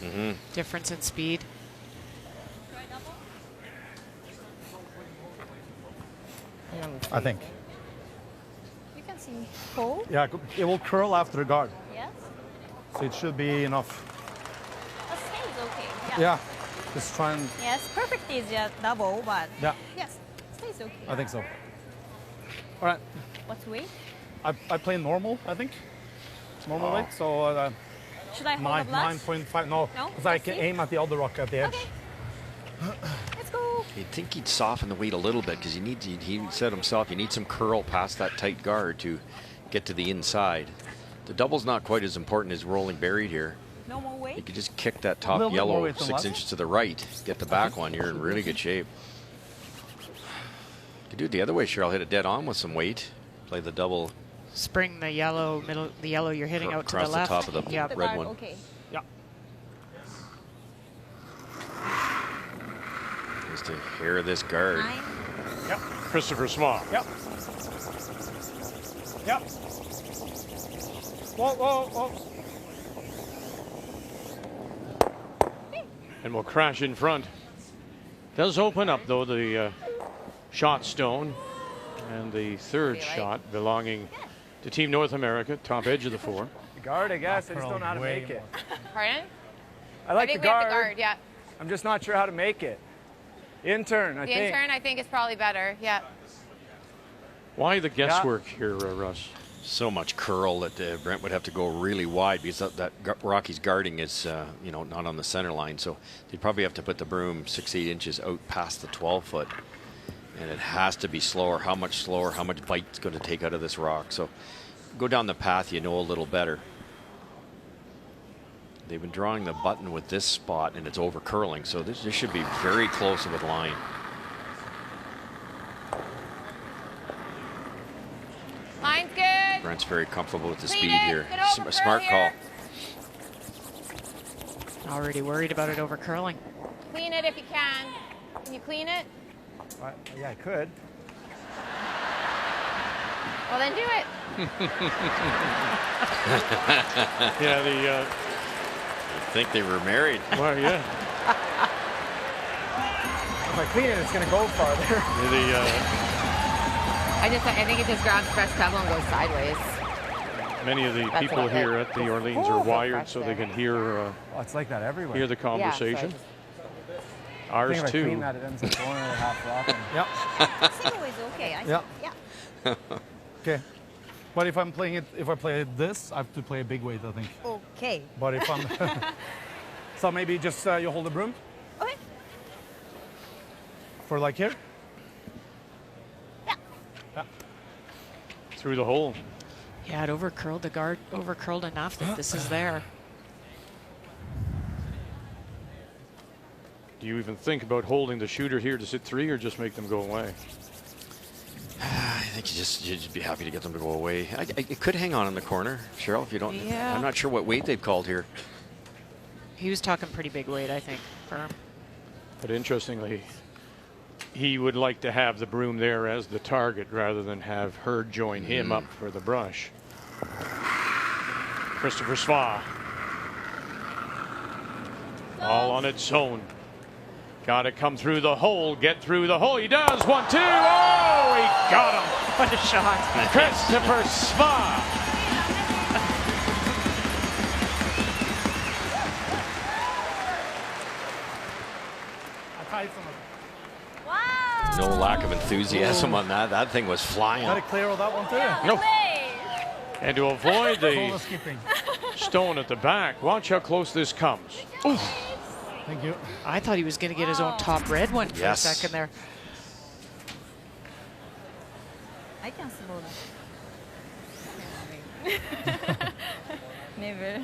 [SPEAKER 2] Difference in speed.
[SPEAKER 7] I think.
[SPEAKER 6] You can see hole.
[SPEAKER 7] Yeah, it will curl after the guard,
[SPEAKER 6] Yes.
[SPEAKER 7] so it should be enough.
[SPEAKER 6] The same is okay.
[SPEAKER 7] Yeah, just try and.
[SPEAKER 6] Yes, perfect is double, but
[SPEAKER 7] Yeah,
[SPEAKER 6] yes, stays okay.
[SPEAKER 7] I think so. All right,
[SPEAKER 6] What's weight?
[SPEAKER 7] I play normal. I think normal
[SPEAKER 3] Oh.
[SPEAKER 7] weight. So
[SPEAKER 6] Should I hold up less?
[SPEAKER 5] 9.5. No,
[SPEAKER 6] No?
[SPEAKER 5] because I
[SPEAKER 6] Let's
[SPEAKER 5] can
[SPEAKER 6] see.
[SPEAKER 5] aim at the other rock at the edge.
[SPEAKER 6] Okay. Let's go.
[SPEAKER 3] You'd think he'd soften the weight a little bit because he said himself, you need some curl past that tight guard to get to the inside. The double's not quite as important as rolling buried here.
[SPEAKER 6] No more
[SPEAKER 3] You
[SPEAKER 6] weight.
[SPEAKER 3] could just kick that
[SPEAKER 5] little
[SPEAKER 3] top
[SPEAKER 5] bit more
[SPEAKER 3] yellow
[SPEAKER 5] weight than
[SPEAKER 3] 6
[SPEAKER 5] last.
[SPEAKER 3] inches to the right, get the back one. You're in really good shape. You could do it the other way, Cheryl. Hit it dead on with some weight. Play the double
[SPEAKER 2] Spring the yellow middle, the yellow you're hitting out to the
[SPEAKER 3] across the
[SPEAKER 2] left.
[SPEAKER 3] top of the
[SPEAKER 2] Yep.
[SPEAKER 6] The
[SPEAKER 3] red
[SPEAKER 6] guard,
[SPEAKER 3] one.
[SPEAKER 6] okay.
[SPEAKER 5] Yeah.
[SPEAKER 3] Just to hair this guard.
[SPEAKER 6] 9.
[SPEAKER 5] Yep.
[SPEAKER 1] Christopher Sma.
[SPEAKER 5] Yep. Yep. Whoa, whoa, whoa.
[SPEAKER 1] And will crash in front. Does open up, though, the shot stone. And the third shot belonging to Team North America, top edge of the 4.
[SPEAKER 9] Guard, I guess. I just don't know how to
[SPEAKER 5] Way
[SPEAKER 9] make it.
[SPEAKER 8] Pardon?
[SPEAKER 9] I
[SPEAKER 8] I
[SPEAKER 9] like
[SPEAKER 8] think
[SPEAKER 9] the
[SPEAKER 8] we have
[SPEAKER 9] guard.
[SPEAKER 8] the guard, yeah.
[SPEAKER 9] I'm just not sure how to make it. Intern, I
[SPEAKER 8] The
[SPEAKER 9] think.
[SPEAKER 8] intern, I think, is probably better, yeah.
[SPEAKER 1] Why the guesswork here, Russ?
[SPEAKER 3] So much curl that Brent would have to go really wide because Rocky's guarding is, you know, not on the center line. So they'd probably have to put the broom 6-8 inches out past the 12-foot. And it has to be slower. How much slower? How much bite it's going to take out of this rock? So go down the path you know a little better. They've been drawing the button with this spot, and it's over curling. So this should be very close with line.
[SPEAKER 8] Line's good.
[SPEAKER 3] Brent's very comfortable with the
[SPEAKER 8] Clean
[SPEAKER 3] speed
[SPEAKER 8] it.
[SPEAKER 3] here.
[SPEAKER 8] Get over
[SPEAKER 3] Smart
[SPEAKER 8] curl
[SPEAKER 3] call.
[SPEAKER 8] here.
[SPEAKER 2] Already worried about it over curling.
[SPEAKER 8] Clean it if you can. Can you clean it?
[SPEAKER 9] Yeah, I could.
[SPEAKER 8] Well, then do it.
[SPEAKER 1] Yeah,
[SPEAKER 3] I think they were married.
[SPEAKER 1] well, yeah.
[SPEAKER 9] If I clean it, it's going to go farther.
[SPEAKER 8] I think it just grabs fresh pebble and goes sideways.
[SPEAKER 1] Many of the
[SPEAKER 8] That's
[SPEAKER 1] people
[SPEAKER 8] what I
[SPEAKER 1] here
[SPEAKER 8] like.
[SPEAKER 1] at the Orleans are
[SPEAKER 8] Oh,
[SPEAKER 1] wired
[SPEAKER 8] fresh
[SPEAKER 1] so they
[SPEAKER 8] there.
[SPEAKER 1] can hear
[SPEAKER 9] Oh, it's like that everywhere.
[SPEAKER 1] hear the conversation.
[SPEAKER 9] I
[SPEAKER 1] Ours
[SPEAKER 9] think if I clean
[SPEAKER 1] too.
[SPEAKER 9] that, it ends up going in a half rock. And
[SPEAKER 5] Yep.
[SPEAKER 6] Single is okay. I
[SPEAKER 5] Yeah.
[SPEAKER 6] think. Yeah.
[SPEAKER 5] Okay. But if I'm playing it, if I play this, I have to play a big weight, I think.
[SPEAKER 6] Okay.
[SPEAKER 5] But if I'm, so maybe just you hold the broom
[SPEAKER 6] Okay.
[SPEAKER 5] for like here.
[SPEAKER 1] Through the hole.
[SPEAKER 2] Yeah, it over curled the guard, over curled enough that this is there.
[SPEAKER 1] Do you even think about holding the shooter here to sit 3 or just make them go away?
[SPEAKER 3] I think you'd just be happy to get them to go away. It could hang on in the corner, Cheryl, if you don't.
[SPEAKER 2] Yeah.
[SPEAKER 3] I'm not sure what weight they've called here.
[SPEAKER 2] He was talking pretty big weight, I think, for him.
[SPEAKER 1] But interestingly, he would like to have the broom there as the target rather than have her join him up for the brush. Christopher Sva. All on its own. Got to come through the hole, get through the hole. He does. 1-2. Oh, he got him.
[SPEAKER 2] What a shot.
[SPEAKER 1] Christopher Sva.
[SPEAKER 5] I tied some of it.
[SPEAKER 6] Wow.
[SPEAKER 3] No lack of enthusiasm on that. That thing was flying.
[SPEAKER 5] Got to clear all that one too.
[SPEAKER 1] No. And to avoid
[SPEAKER 5] All
[SPEAKER 1] the
[SPEAKER 5] the skipping.
[SPEAKER 1] stone at the back, watch how close this comes.
[SPEAKER 5] Thank you.
[SPEAKER 2] I thought he was going to get his own top red one for
[SPEAKER 3] Yes.
[SPEAKER 2] a second there.
[SPEAKER 6] I can slow down. Never.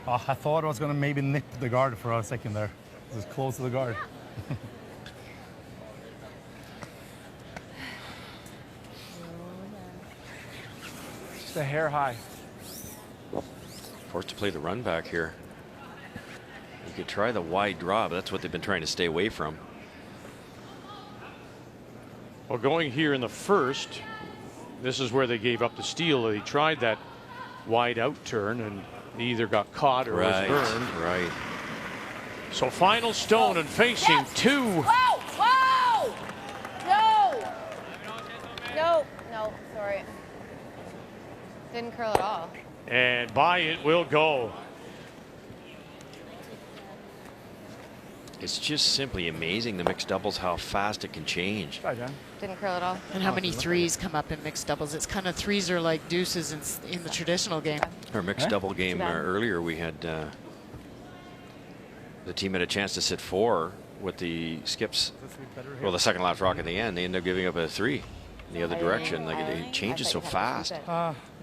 [SPEAKER 5] Oh, I thought I was going to maybe nip the guard for a second there. It was close to the guard.
[SPEAKER 9] just a hair high.
[SPEAKER 3] Forced to play the run back here. You could try the wide draw, but that's what they've been trying to stay away from.
[SPEAKER 1] Well, going here in the first, this is where they gave up the steal. They tried that wide out turn and he either got caught or was burned.
[SPEAKER 3] Right.
[SPEAKER 1] So final stone and facing
[SPEAKER 8] Yes.
[SPEAKER 1] 2.
[SPEAKER 8] Whoa! Whoa! No! No, no, sorry. Didn't curl at all.
[SPEAKER 1] And by it will go.
[SPEAKER 3] It's just simply amazing, the mixed doubles, how fast it can change.
[SPEAKER 9] Try, Jen.
[SPEAKER 8] Didn't curl at all.
[SPEAKER 2] And how many threes come up in mixed doubles. It's kind of threes are like deuces in the traditional game.
[SPEAKER 3] Our mixed double game earlier, we had the team had a chance to sit 4 with the skips. Well, the second last rock at the end, they ended up giving up a 3 in the other direction. Like it changes so fast.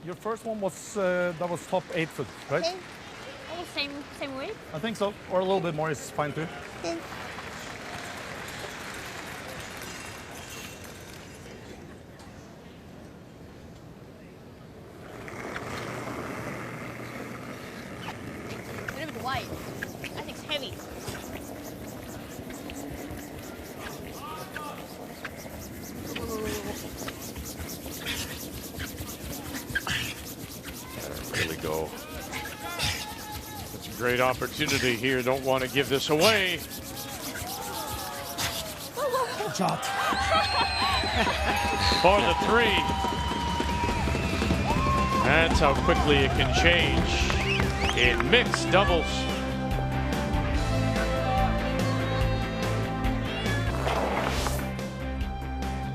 [SPEAKER 5] Your first one was that was top 8 foot, right?
[SPEAKER 6] Okay. Oh, same weight?
[SPEAKER 5] I think so, or a little bit more is fine too.
[SPEAKER 6] Okay. A little bit wide. I think it's heavy.
[SPEAKER 3] Really go.
[SPEAKER 1] It's a great opportunity here. Don't want to give this away.
[SPEAKER 5] Shot.
[SPEAKER 1] For the 3. That's how quickly it can change in mixed doubles.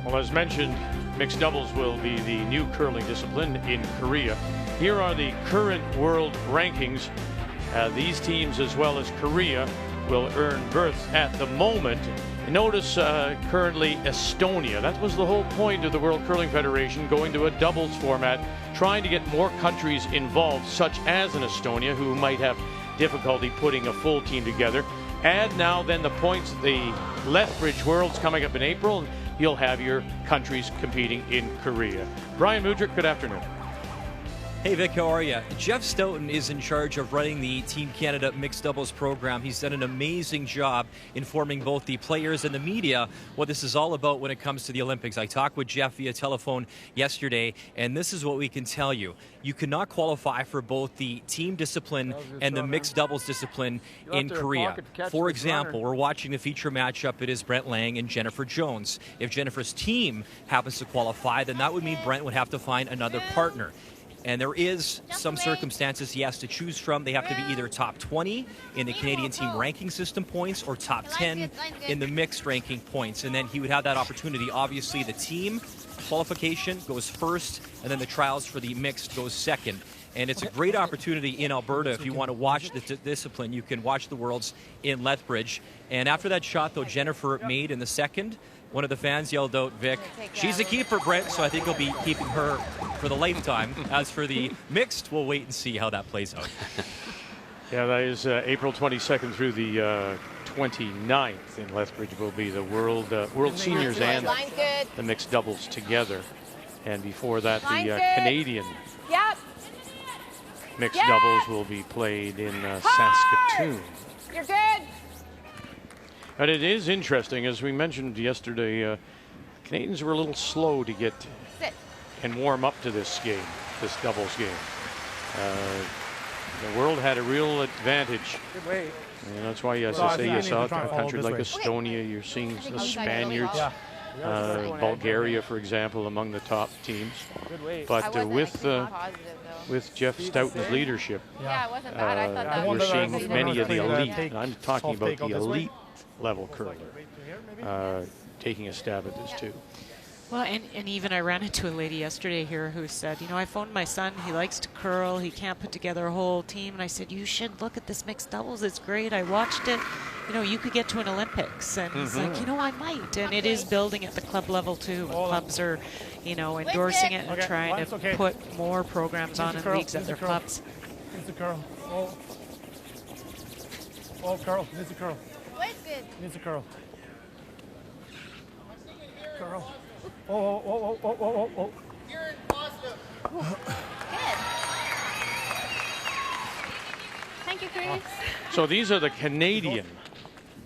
[SPEAKER 1] Well, as mentioned, mixed doubles will be the new curling discipline in Korea. Here are the current world rankings. These teams, as well as Korea, will earn berths at the moment. Notice currently Estonia. That was the whole point of the World Curling Federation, going to a doubles format, trying to get more countries involved, such as in Estonia, who might have difficulty putting a full team together. Add now then the points, the Lethbridge Worlds coming up in April, and you'll have your countries competing in Korea. Brian Mudryk, good afternoon.
[SPEAKER 10] Hey Vic, how are you? Jeff Stoughton is in charge of running the Team Canada mixed doubles program. He's done an amazing job informing both the players and the media what this is all about when it comes to the Olympics. I talked with Jeff via telephone yesterday, and this is what we can tell you. You cannot qualify for both the team discipline and the mixed doubles discipline in Korea. For example, we're watching the feature matchup. It is Brent Lang and Jennifer Jones. If Jennifer's team happens to qualify, then that would mean Brent would have to find another partner. And there is some circumstances he has to choose from. They have to be either top 20 in the Canadian team ranking system points or top 10 in the mixed ranking points. And then he would have that opportunity. Obviously, the team qualification goes first, and then the trials for the mixed goes second. And it's a great opportunity in Alberta. If you want to watch the discipline, you can watch the Worlds in Lethbridge. And after that shot, though, Jennifer made in the second, one of the fans yelled out, Vic, she's a keeper, Brent, so I think he'll be keeping her for the lifetime. As for the mixed, we'll wait and see how that plays out.
[SPEAKER 1] Yeah, that is April 22nd through the 29th in Lethbridge will be the World Seniors and the mixed doubles together. And before that, the Canadian mixed doubles will be played in Saskatoon.
[SPEAKER 8] You're good.
[SPEAKER 1] But it is interesting, as we mentioned yesterday, Canadians were a little slow to get and warm up to this game, this doubles game. The world had a real advantage.
[SPEAKER 9] Good way.
[SPEAKER 1] And that's why, as I say, you saw a country like Estonia, you're seeing the Spaniards, Bulgaria, for example, among the top teams. But with Jeff Stoughton's leadership, we're seeing many of the elite, and I'm talking about the elite level curler, taking a stab at this too.
[SPEAKER 2] Well, and even I ran into a lady yesterday here who said, you know, I phoned my son, he likes to curl, he can't put together a whole team, and I said, you should look at this mixed doubles, it's great, I watched it, you know, you could get to an Olympics, and he's like, you know, I might, and it is building at the club level too. Clubs are, you know, endorsing it and trying to put more programs on in leagues at their clubs.
[SPEAKER 5] Needs a curl. Oh, curl, needs a curl.
[SPEAKER 6] Good.
[SPEAKER 5] Needs a curl. Curl. Oh.
[SPEAKER 6] You're positive. Good. Thank you, Chris.
[SPEAKER 1] So these are the Canadian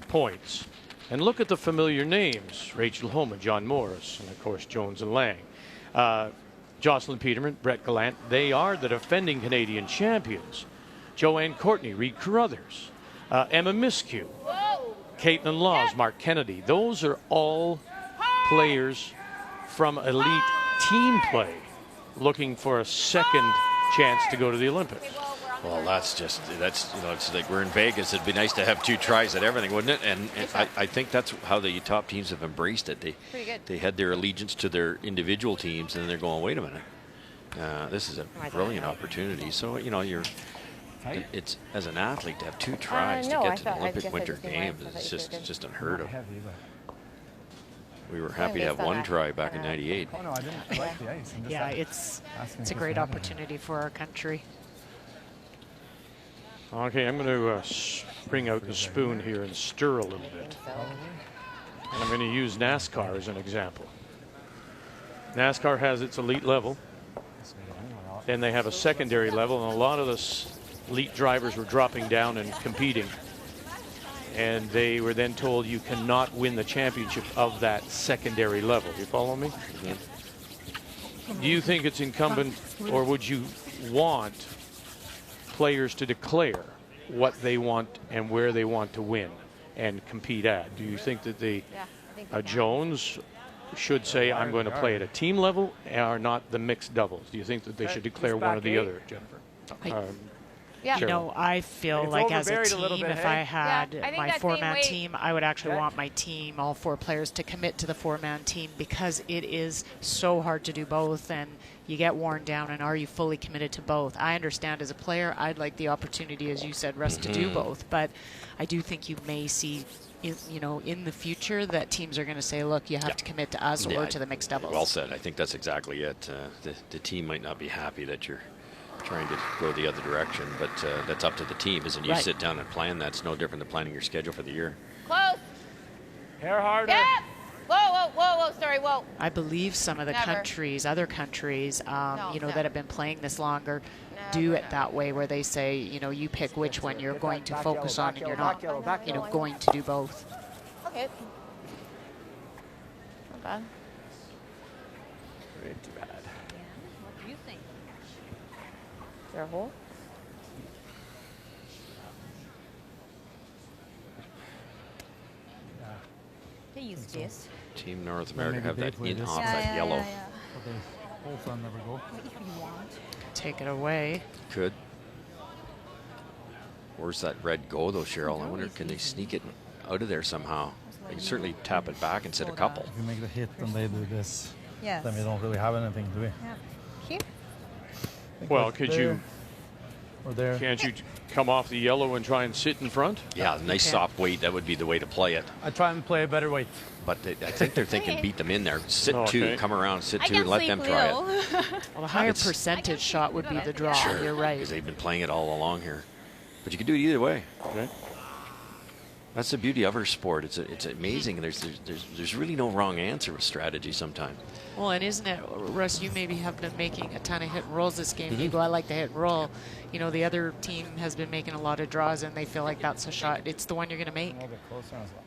[SPEAKER 1] points. And look at the familiar names. Rachel Homan, John Morris, and of course Jones and Lang. Jocelyn Peterman, Brett Gallant, they are the defending Canadian champions. Joanne Courtney, Reed Carruthers, Emma Miskew, Caitlin Laws, Mark Kennedy. Those are all players from elite team play looking for a second chance to go to the Olympics.
[SPEAKER 3] Well, that's you know, it's like we're in Vegas. It'd be nice to have 2 tries at everything, wouldn't it? And I think that's how the top teams have embraced it. They had their allegiance to their individual teams, and then they're going, wait a minute, This is a brilliant opportunity. So, you know, it's as an athlete to have 2 tries
[SPEAKER 8] no,
[SPEAKER 3] to
[SPEAKER 8] I
[SPEAKER 3] get to the
[SPEAKER 8] thought- I
[SPEAKER 3] Olympic
[SPEAKER 8] guess I
[SPEAKER 3] Winter
[SPEAKER 8] just didn't
[SPEAKER 3] Games.
[SPEAKER 8] realize. I
[SPEAKER 3] It's
[SPEAKER 8] thought you
[SPEAKER 3] just unheard of.
[SPEAKER 9] Heavy,
[SPEAKER 3] We were happy to have
[SPEAKER 8] based on
[SPEAKER 3] 1
[SPEAKER 8] that.
[SPEAKER 3] try back in '98.
[SPEAKER 9] oh no, I didn't like the ice. I'm just
[SPEAKER 2] Yeah, it's
[SPEAKER 9] asking
[SPEAKER 2] a
[SPEAKER 9] if
[SPEAKER 2] great
[SPEAKER 9] there's another
[SPEAKER 2] opportunity for our country.
[SPEAKER 1] Okay, I'm going to bring out the spoon here and stir a little bit. And I'm going to use NASCAR as an example. NASCAR has its elite level. Then they have a secondary level, and a lot of the elite drivers were dropping down and competing. And they were then told you cannot win the championship of that secondary level. You follow me? Do you think it's incumbent, or would you want players to declare what they want and where they want to win and compete at? Do you think that Jones should say, I'm going to play at a team level or not the mixed doubles? Do you think that they should declare one or the other, Jennifer?
[SPEAKER 8] Yeah.
[SPEAKER 2] You know, I feel
[SPEAKER 9] It's
[SPEAKER 2] like as a
[SPEAKER 9] overburied a little
[SPEAKER 2] team,
[SPEAKER 9] bit,
[SPEAKER 2] if
[SPEAKER 9] hey?
[SPEAKER 2] I had
[SPEAKER 8] Yeah, I think
[SPEAKER 2] my
[SPEAKER 8] that same
[SPEAKER 2] 4-man
[SPEAKER 8] weight-
[SPEAKER 2] team, I would actually
[SPEAKER 9] Okay.
[SPEAKER 2] want my team, all 4 players, to commit to the 4-man team, because it is so hard to do both, and you get worn down, and are you fully committed to both? I understand as a player, I'd like the opportunity, as you said, Russ, to do both, but I do think you may see, you know, in the future that teams are going to say, look, you have to commit to us or to the mixed doubles.
[SPEAKER 3] Well said. I think that's exactly it. The team might not be happy that you're trying to go the other direction, but that's up to the team. Isn't you sit down and plan? That's no different than planning your schedule for the year.
[SPEAKER 8] Close.
[SPEAKER 9] Hair harder.
[SPEAKER 8] Yep. Whoa, whoa, whoa, whoa. Sorry, whoa.
[SPEAKER 2] I believe some of the
[SPEAKER 8] Never.
[SPEAKER 2] other countries, you know,
[SPEAKER 8] no.
[SPEAKER 2] that have been playing this longer, do it that way, where they say, you know, you pick which one you're going to focus on, and you're not, you know, going to do both.
[SPEAKER 8] Okay. Not bad.
[SPEAKER 9] Way too bad.
[SPEAKER 8] What do you think? Is there a hole? They use this.
[SPEAKER 3] Team North America
[SPEAKER 5] maybe
[SPEAKER 3] have
[SPEAKER 5] they
[SPEAKER 3] that
[SPEAKER 5] play
[SPEAKER 3] in
[SPEAKER 5] this.
[SPEAKER 3] off
[SPEAKER 5] Yeah,
[SPEAKER 3] that yellow.
[SPEAKER 5] But the whole time never go.
[SPEAKER 2] Take it away.
[SPEAKER 3] Could. Where's that red go though, Cheryl? I wonder, can they sneak it out of there somehow? They can certainly tap it back and set a couple.
[SPEAKER 5] If you make the hit and they do this,
[SPEAKER 6] Yes.
[SPEAKER 5] then we don't really have anything, do we?
[SPEAKER 6] Here.
[SPEAKER 1] Well, could you,
[SPEAKER 5] Or there.
[SPEAKER 1] can't you come off the yellow and try and sit in front?
[SPEAKER 3] Yeah, nice soft weight. That would be the way to play it.
[SPEAKER 5] I try and play a better weight.
[SPEAKER 3] But I think they're thinking beat them in there. Sit
[SPEAKER 1] Okay.
[SPEAKER 3] 2, come around, sit
[SPEAKER 6] I
[SPEAKER 3] 2,
[SPEAKER 6] can
[SPEAKER 3] and let
[SPEAKER 6] sleep
[SPEAKER 3] them try it.
[SPEAKER 6] little.
[SPEAKER 2] Well, the higher
[SPEAKER 3] It's-
[SPEAKER 2] percentage shot would be the draw.
[SPEAKER 3] Sure,
[SPEAKER 2] You're right.
[SPEAKER 3] because they've been playing it all along here. But you can do it either way.
[SPEAKER 1] Okay.
[SPEAKER 3] That's the beauty of our sport. It's amazing. There's really no wrong answer with strategy sometimes.
[SPEAKER 2] Well, and isn't it, Russ, you maybe have been making a ton of hit and rolls this game. You go, I like the hit and roll. You know, the other team has been making a lot of draws, and they feel like that's a shot. It's the one you're going to make.
[SPEAKER 9] A little bit closer as well.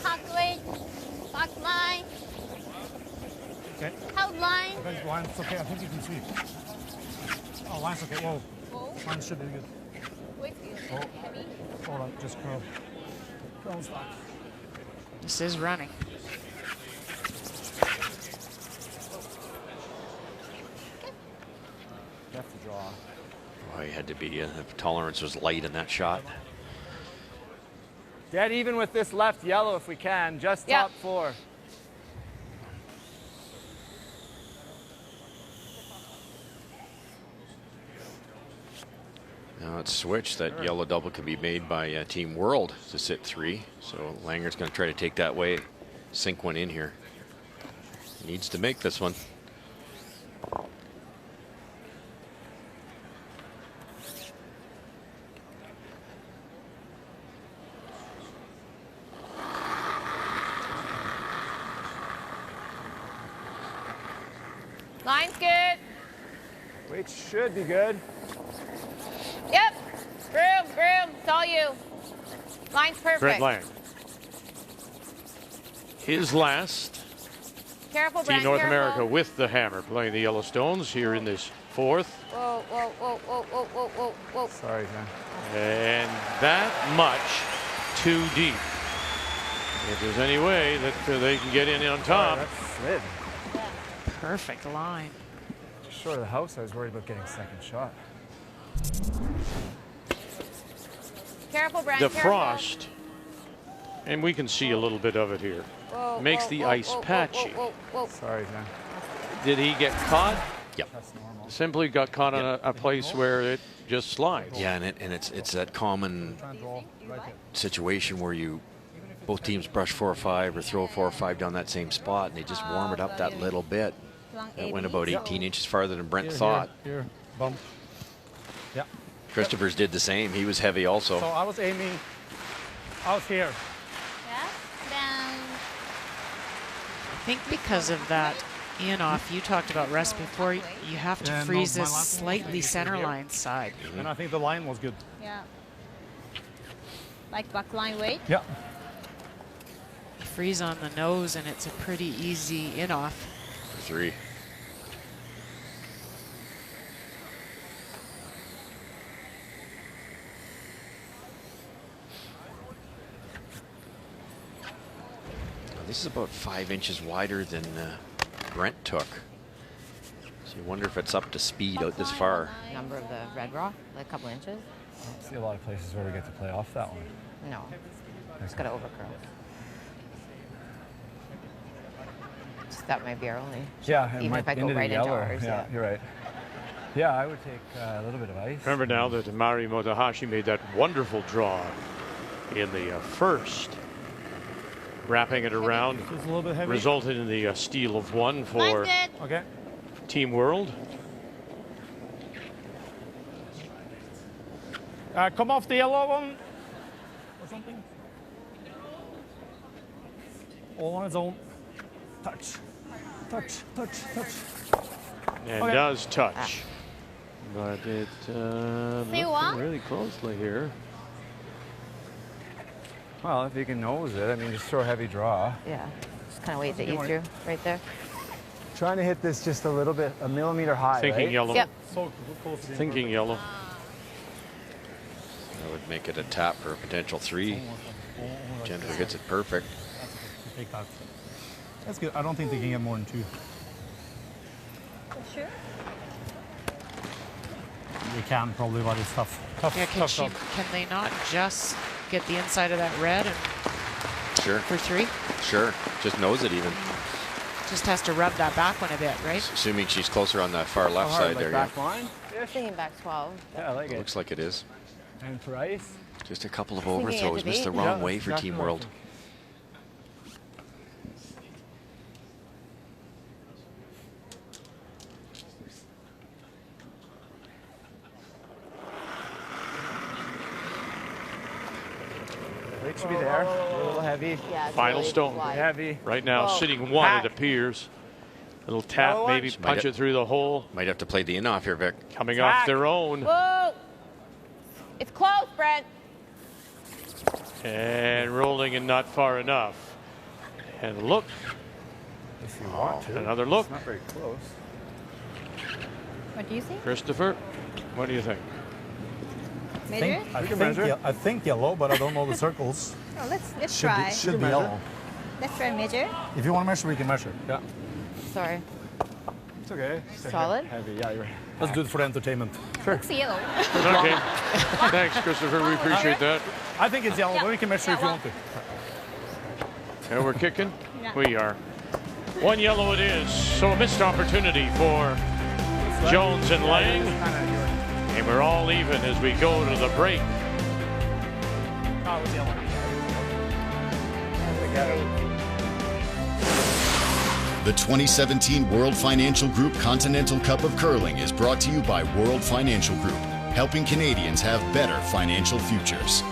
[SPEAKER 6] Cock weight. Cock line.
[SPEAKER 7] Okay.
[SPEAKER 6] Out line.
[SPEAKER 7] I think line's okay. I think you can sweep. Oh, line's okay. Whoa. Line should be good.
[SPEAKER 6] Weight's good. Heavy.
[SPEAKER 7] Hold on. Just curl. Curl stock.
[SPEAKER 2] This is running.
[SPEAKER 9] You have to draw.
[SPEAKER 3] Boy, it had to be. The tolerance was light in that shot.
[SPEAKER 9] Get even with this left yellow if we can. Just
[SPEAKER 8] Yeah.
[SPEAKER 9] top 4.
[SPEAKER 3] Now it's switched. That yellow double can be made by Team World to sit 3. So Langer's going to try to take that way, sink one in here. Needs to make this one.
[SPEAKER 8] Line's good.
[SPEAKER 9] Weight should be good.
[SPEAKER 8] Yep. Groom. It's all you. Line's perfect.
[SPEAKER 1] Brent Lang. His last.
[SPEAKER 8] Careful,
[SPEAKER 1] Team
[SPEAKER 8] Brent.
[SPEAKER 1] North
[SPEAKER 8] careful.
[SPEAKER 1] America with the hammer playing the Yellowstones here in this 4th.
[SPEAKER 8] Whoa, whoa, whoa, whoa, whoa, whoa, whoa, whoa.
[SPEAKER 9] Sorry, man.
[SPEAKER 1] And that much too deep. If there's any way that they can get in on top.
[SPEAKER 9] That slid.
[SPEAKER 2] Perfect line.
[SPEAKER 9] Just short of the house, I was worried about getting a second shot.
[SPEAKER 8] Careful, Brent.
[SPEAKER 1] The
[SPEAKER 8] careful.
[SPEAKER 1] frost, and we can see a little bit of it here.
[SPEAKER 6] Whoa,
[SPEAKER 1] makes
[SPEAKER 6] whoa,
[SPEAKER 1] the
[SPEAKER 6] whoa,
[SPEAKER 1] ice
[SPEAKER 6] whoa, whoa,
[SPEAKER 1] patchy.
[SPEAKER 6] whoa, whoa, whoa.
[SPEAKER 9] Sorry, Jen.
[SPEAKER 1] Did he get caught?
[SPEAKER 3] Yep.
[SPEAKER 1] Simply got caught on a place where it just slides.
[SPEAKER 3] Yeah, and it's that common situation where both teams brush 4 or 5 or throw 4 or 5 down that same spot, and they just warm it up that little bit. It went about 18 inches farther than Brent thought.
[SPEAKER 5] Here, bump. Yeah.
[SPEAKER 3] Christopher's did the same. He was heavy also.
[SPEAKER 5] So I was aiming out here.
[SPEAKER 6] Yeah, down.
[SPEAKER 2] I think because of that in-off you talked about, Russ, before, you have to
[SPEAKER 5] Yeah, no,
[SPEAKER 2] freeze
[SPEAKER 5] my
[SPEAKER 2] this
[SPEAKER 5] last one
[SPEAKER 2] slightly
[SPEAKER 5] was
[SPEAKER 2] center
[SPEAKER 5] here.
[SPEAKER 2] line side.
[SPEAKER 5] And I think the line was good.
[SPEAKER 6] Yeah. Like backline weight.
[SPEAKER 5] Yeah.
[SPEAKER 2] You freeze on the nose and it's a pretty easy in-off.
[SPEAKER 3] For 3. This is about 5 inches wider than Brent took. So you wonder if it's up to speed out this far.
[SPEAKER 8] Number of the red rock, like a couple inches.
[SPEAKER 9] I don't see a lot of places where we get to play off that one.
[SPEAKER 8] No, just gotta overcurl. So that might be our only.
[SPEAKER 9] Yeah, it
[SPEAKER 8] even
[SPEAKER 9] might
[SPEAKER 8] if I go
[SPEAKER 9] into the
[SPEAKER 8] right into
[SPEAKER 9] yellow.
[SPEAKER 8] ours.
[SPEAKER 9] Yeah, you're right. Yeah, I would take a little bit of ice.
[SPEAKER 1] Remember now that Mari Motohashi made that wonderful draw in the first. Wrapping it around
[SPEAKER 5] It's a little bit heavy.
[SPEAKER 1] resulted in the steal of 1 for
[SPEAKER 6] Mine's good.
[SPEAKER 5] Okay.
[SPEAKER 1] Team World.
[SPEAKER 5] Come off the yellow one or something. All on its own. Touch. Touch, touch, touch.
[SPEAKER 1] And
[SPEAKER 5] Okay.
[SPEAKER 1] does touch. But it
[SPEAKER 6] what?
[SPEAKER 1] looking really closely here.
[SPEAKER 9] Well, if you can nose it, I mean, just throw a heavy draw.
[SPEAKER 8] Yeah, just kind of wait to eat through right there.
[SPEAKER 9] Trying to hit this just a little bit, a millimeter high,
[SPEAKER 1] Thinking
[SPEAKER 9] right?
[SPEAKER 1] yellow.
[SPEAKER 8] Yep.
[SPEAKER 5] So close to the
[SPEAKER 1] Thinking yellow.
[SPEAKER 3] That would make it a tap for a potential 3. Jennifer hits it perfect.
[SPEAKER 5] Take that. That's good. I don't think they can get more than 2.
[SPEAKER 6] Sure.
[SPEAKER 5] They can probably, but it's tough.
[SPEAKER 2] Yeah, can they not just get the inside of that red and
[SPEAKER 3] Sure.
[SPEAKER 2] for 3?
[SPEAKER 3] Sure. Just knows it even.
[SPEAKER 2] Just has to rub that back one a bit, right?
[SPEAKER 3] Assuming she's closer on the far left
[SPEAKER 9] How hard,
[SPEAKER 3] side
[SPEAKER 9] like
[SPEAKER 3] there.
[SPEAKER 9] back
[SPEAKER 3] Yeah.
[SPEAKER 9] line?
[SPEAKER 8] Thinking back 12.
[SPEAKER 9] Yeah, I like it.
[SPEAKER 3] Looks like it is.
[SPEAKER 9] And for ice?
[SPEAKER 3] Just a couple of
[SPEAKER 8] Thinking
[SPEAKER 3] overthrows.
[SPEAKER 8] edge of
[SPEAKER 3] Missed the
[SPEAKER 8] 8.
[SPEAKER 3] wrong
[SPEAKER 9] Yeah,
[SPEAKER 3] way for
[SPEAKER 9] exactly
[SPEAKER 3] Team
[SPEAKER 9] what I
[SPEAKER 3] World.
[SPEAKER 9] think. Weight should be there. A little heavy.
[SPEAKER 8] Yeah. it's
[SPEAKER 1] Final
[SPEAKER 8] really
[SPEAKER 1] stone.
[SPEAKER 8] wide.
[SPEAKER 9] Heavy.
[SPEAKER 1] Right now,
[SPEAKER 8] Whoa.
[SPEAKER 1] sitting 1,
[SPEAKER 9] Hack.
[SPEAKER 1] it appears. A little tap,
[SPEAKER 9] Another one?
[SPEAKER 1] maybe
[SPEAKER 3] Might
[SPEAKER 1] punch
[SPEAKER 3] have-
[SPEAKER 1] it through the hole.
[SPEAKER 3] Might have to play the in-off here, Vic.
[SPEAKER 1] Coming off
[SPEAKER 9] Hack.
[SPEAKER 1] their own.
[SPEAKER 8] Whoa! It's close, Brent.
[SPEAKER 1] And rolling and not far enough. And look,
[SPEAKER 9] If you want to.
[SPEAKER 1] another look.
[SPEAKER 9] It's not very close.
[SPEAKER 6] What do you think?
[SPEAKER 1] Christopher, what do you think?
[SPEAKER 6] Measure?
[SPEAKER 5] I think yellow, but I don't know the circles.
[SPEAKER 6] Oh, let's
[SPEAKER 5] Should
[SPEAKER 6] try.
[SPEAKER 5] be, should be yellow.
[SPEAKER 6] Let's try measure.
[SPEAKER 5] If you want to measure, we can measure. Yeah.
[SPEAKER 8] Sorry.
[SPEAKER 9] It's okay.
[SPEAKER 8] Solid?
[SPEAKER 9] Heavy, yeah, you're right.
[SPEAKER 5] Let's do it for the entertainment.
[SPEAKER 6] Looks yellow.
[SPEAKER 1] Okay. Thanks, Christopher. We appreciate that.
[SPEAKER 5] I think it's yellow,
[SPEAKER 6] Yeah.
[SPEAKER 5] but we can measure if you
[SPEAKER 6] Yeah,
[SPEAKER 5] want to.
[SPEAKER 1] And we're kicking?
[SPEAKER 6] Yeah.
[SPEAKER 1] We are. 1 yellow it is. So a missed opportunity for Jones and Lang. And we're all even as we go to the break.
[SPEAKER 5] Oh, it was yellow.
[SPEAKER 4] The 2017 World Financial Group Continental Cup of Curling is brought to you by World Financial Group, helping Canadians have better financial futures.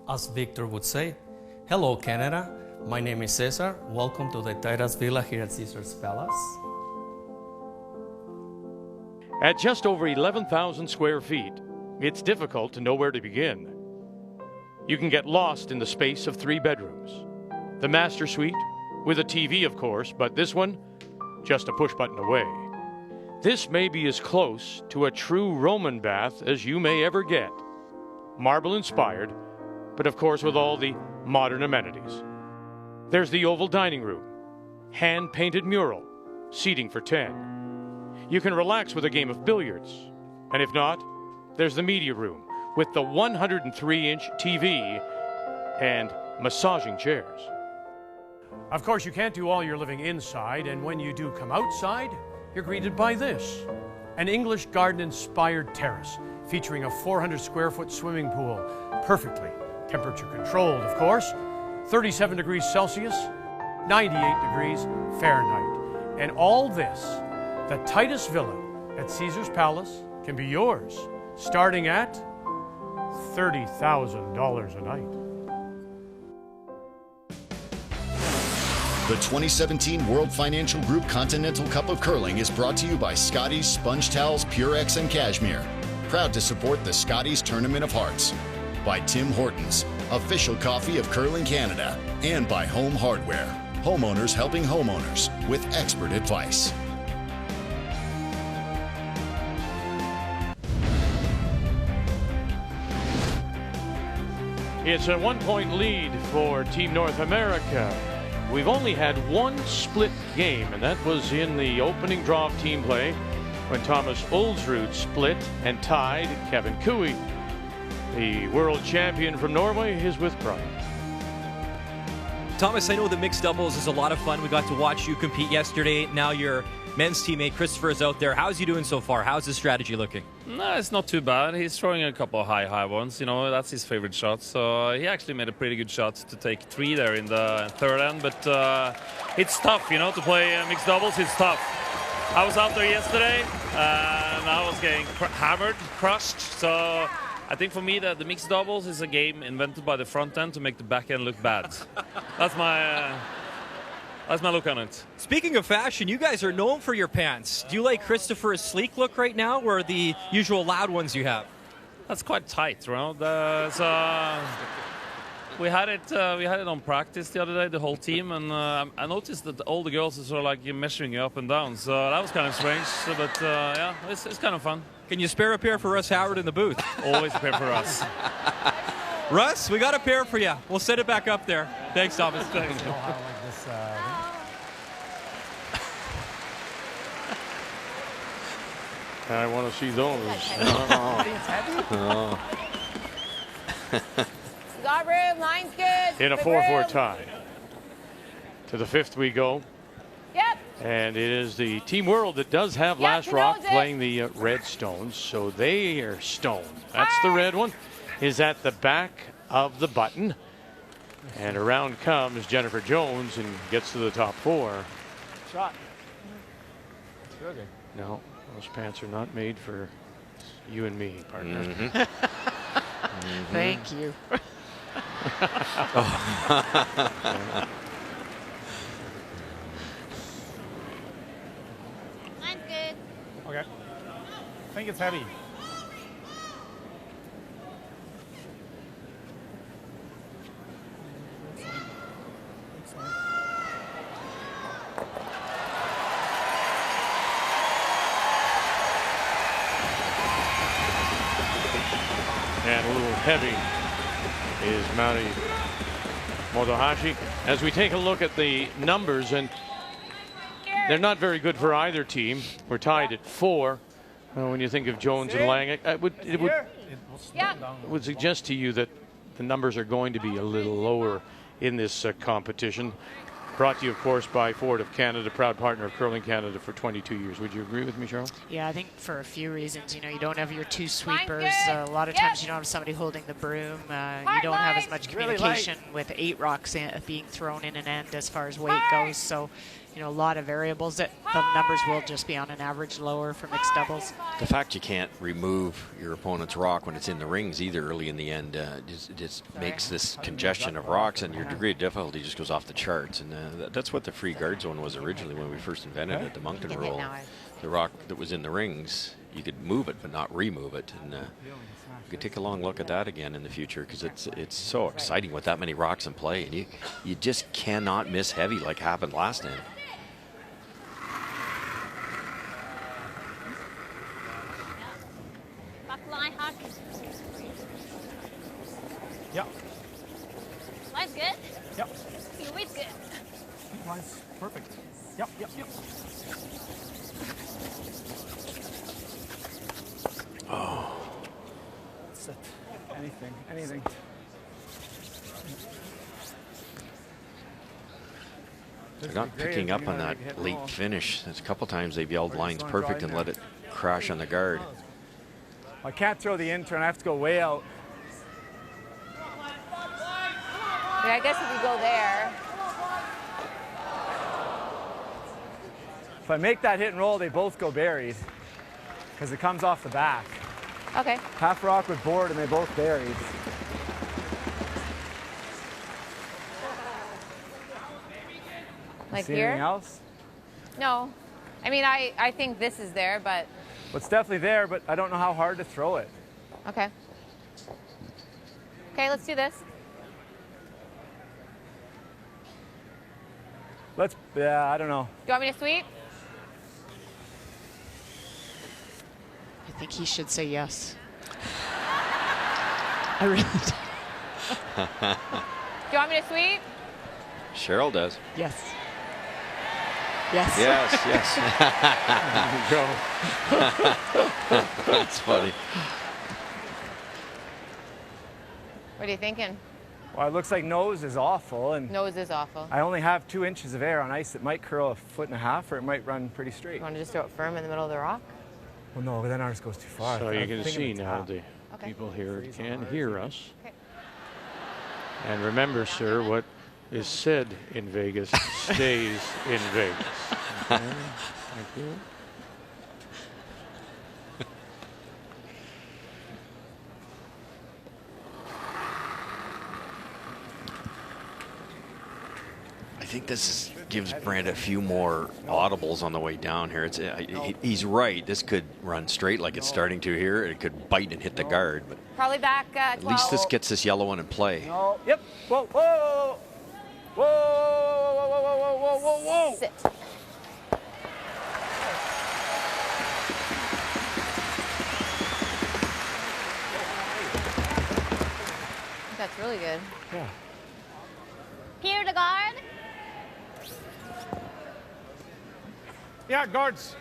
[SPEAKER 11] As Victor would say, hello Canada, my name is Cesar, welcome to the Tairas Villa here at Caesars Palace.
[SPEAKER 1] At just over 11,000 square feet, it's difficult to know where to begin. You can get lost in the space of 3 bedrooms. The master suite, with a TV of course, but this one, just a push button away. This may be as close to a true Roman bath as you may ever get. Marble inspired, but of course with all the modern amenities. There's the oval dining room, hand-painted mural, seating for 10. You can relax with a game of billiards. And if not, there's the media room with the 103-inch TV and massaging chairs.
[SPEAKER 12] Of course, you can't do all your living inside, and when you do come outside, you're greeted by this. An English garden-inspired terrace featuring a 400-square-foot swimming pool, perfectly temperature controlled, of course, 37 degrees Celsius, 98 degrees Fahrenheit. And all this, the tightest villa at Caesars Palace, can be yours, starting at $30,000 a night.
[SPEAKER 4] The 2017 World Financial Group Continental Cup of Curling is brought to you by Scotties Sponge Towels, Purex, and Cashmere. Proud to support the Scotties Tournament of Hearts. By Tim Hortons, official coffee of Curling Canada. And by Home Hardware, homeowners helping homeowners with expert advice.
[SPEAKER 1] It's a 1-point lead for Team North America. We've only had one split game, and that was in the opening draw of team play when Thomas Ulsrud split and tied Kevin Koe. The world champion from Norway is with Brian.
[SPEAKER 10] Thomas, I know the mixed doubles is a lot of fun. We got to watch you compete yesterday. Now your men's teammate Christopher is out there. How's he doing so far? How's his strategy looking?
[SPEAKER 13] No, it's not too bad. He's throwing a couple of high ones. You know, that's his favorite shot. So he actually made a pretty good shot to take 3 there in the third end. But it's tough, you know, to play mixed doubles. It's tough. I was out there yesterday, and I was getting hammered, crushed. So I think for me, the mixed doubles is a game invented by the front end to make the back end look bad. That's my look on it.
[SPEAKER 10] Speaking of fashion, you guys are known for your pants. Do you like Christopher's sleek look right now, or the usual loud ones you have?
[SPEAKER 13] That's quite tight, you know. We had it on practice the other day, the whole team, and I noticed that all the girls are sort of like measuring you up and down. So that was kind of strange, but yeah, it's kind of fun.
[SPEAKER 10] Can you spare a pair for Russ Howard in the booth?
[SPEAKER 13] Always a pair for us.
[SPEAKER 10] Russ, we got a pair for you. We'll set it back up there. Thanks, Thomas. Thanks.
[SPEAKER 1] I want to see those.
[SPEAKER 8] Got room, line's good.
[SPEAKER 1] In a 4-4 tie. To the 5th we go.
[SPEAKER 8] Yep.
[SPEAKER 1] And it is the Team World that does have Last Rock playing the red stones. So they are stoned. That's the red one. Is at the back of the button. And around comes Jennifer Jones and gets to the top 4.
[SPEAKER 9] Shot. Sugar.
[SPEAKER 1] No, those pants are not made for you and me, partner.
[SPEAKER 2] Thank you.
[SPEAKER 6] Mine's good.
[SPEAKER 7] Okay. I think it's heavy.
[SPEAKER 1] And a little heavy is Mari Motohashi. As we take a look at the numbers, and they're not very good for either team. We're tied at 4. When you think of Jones and Lang, it would suggest to you that the numbers are going to be a little lower in this competition. Brought to you, of course, by Ford of Canada, proud partner of Curling Canada for 22 years. Would you agree with me, Cheryl?
[SPEAKER 2] Yeah, I think for a few reasons. You know, you don't have your 2 sweepers. A lot of times you don't have somebody holding the broom. You don't have as much communication with 8 rocks being thrown in an end as far as weight goes. So, you know, a lot of variables. That the numbers will just be on an average lower for mixed doubles.
[SPEAKER 3] The fact you can't remove your opponent's rock when it's in the rings either early in the end just makes this congestion of rocks, and your degree of difficulty just goes off the charts. And that's what the free guard zone was originally when we first invented it, the Moncton rule. The rock that was in the rings, you could move it but not remove it. And we could take a long look at that again in the future, because it's so exciting with that many rocks in play, and you just cannot miss heavy like happened last end.
[SPEAKER 6] Yep. Mine's good?
[SPEAKER 7] Yep.
[SPEAKER 6] Your weight's good.
[SPEAKER 9] Line's perfect. Yep.
[SPEAKER 3] Oh.
[SPEAKER 9] That's it. Anything.
[SPEAKER 3] They're not picking up on that late finish. There's a couple times they've yelled lines perfect and let it crash on the guard.
[SPEAKER 9] I can't throw the intern. I have to go way out.
[SPEAKER 8] Yeah, I guess if you go there.
[SPEAKER 9] If I make that hit and roll, they both go buried because it comes off the back.
[SPEAKER 8] Okay.
[SPEAKER 9] Half rock with board and they both buried.
[SPEAKER 8] Like
[SPEAKER 9] See
[SPEAKER 8] here?
[SPEAKER 9] anything else?
[SPEAKER 8] No. I mean, I think this is there, but.
[SPEAKER 9] Well, it's definitely there, but I don't know how hard to throw it.
[SPEAKER 8] Okay. Okay, let's do this.
[SPEAKER 9] Yeah, I don't know.
[SPEAKER 8] Do you want me to sweep?
[SPEAKER 2] I think he should say yes. I really do.
[SPEAKER 8] Do you want me to sweep?
[SPEAKER 3] Cheryl does.
[SPEAKER 2] Yes. Yes.
[SPEAKER 3] Yes. That's funny.
[SPEAKER 8] What are you thinking?
[SPEAKER 9] Well, it looks like nose is awful, and
[SPEAKER 8] Nose is awful.
[SPEAKER 9] I only have 2 inches of air on ice. It might curl 1.5 feet, or it might run pretty straight.
[SPEAKER 8] You want to just throw it firm in the middle of the rock?
[SPEAKER 9] Well, no, but then ours goes too far.
[SPEAKER 12] So
[SPEAKER 9] I'm
[SPEAKER 12] you can
[SPEAKER 9] thinking
[SPEAKER 12] see
[SPEAKER 9] of
[SPEAKER 12] now
[SPEAKER 9] tap.
[SPEAKER 12] the
[SPEAKER 8] Okay.
[SPEAKER 12] people here can hear us.
[SPEAKER 8] Okay.
[SPEAKER 12] And remember, sir, what is said in Vegas stays in Vegas. Okay. Thank you.
[SPEAKER 3] I think gives Brand a few more audibles on the way down here. He's right. This could run straight like it's starting to here. It could bite and hit the guard, but
[SPEAKER 8] Probably back 12.
[SPEAKER 3] at least this gets this yellow one in play.
[SPEAKER 9] No. Yep. Whoa, whoa, whoa, whoa, whoa, whoa, whoa, whoa, whoa.
[SPEAKER 8] Sit. That's really good.
[SPEAKER 9] Yeah.
[SPEAKER 6] Here to guard.
[SPEAKER 12] Yeah, guards.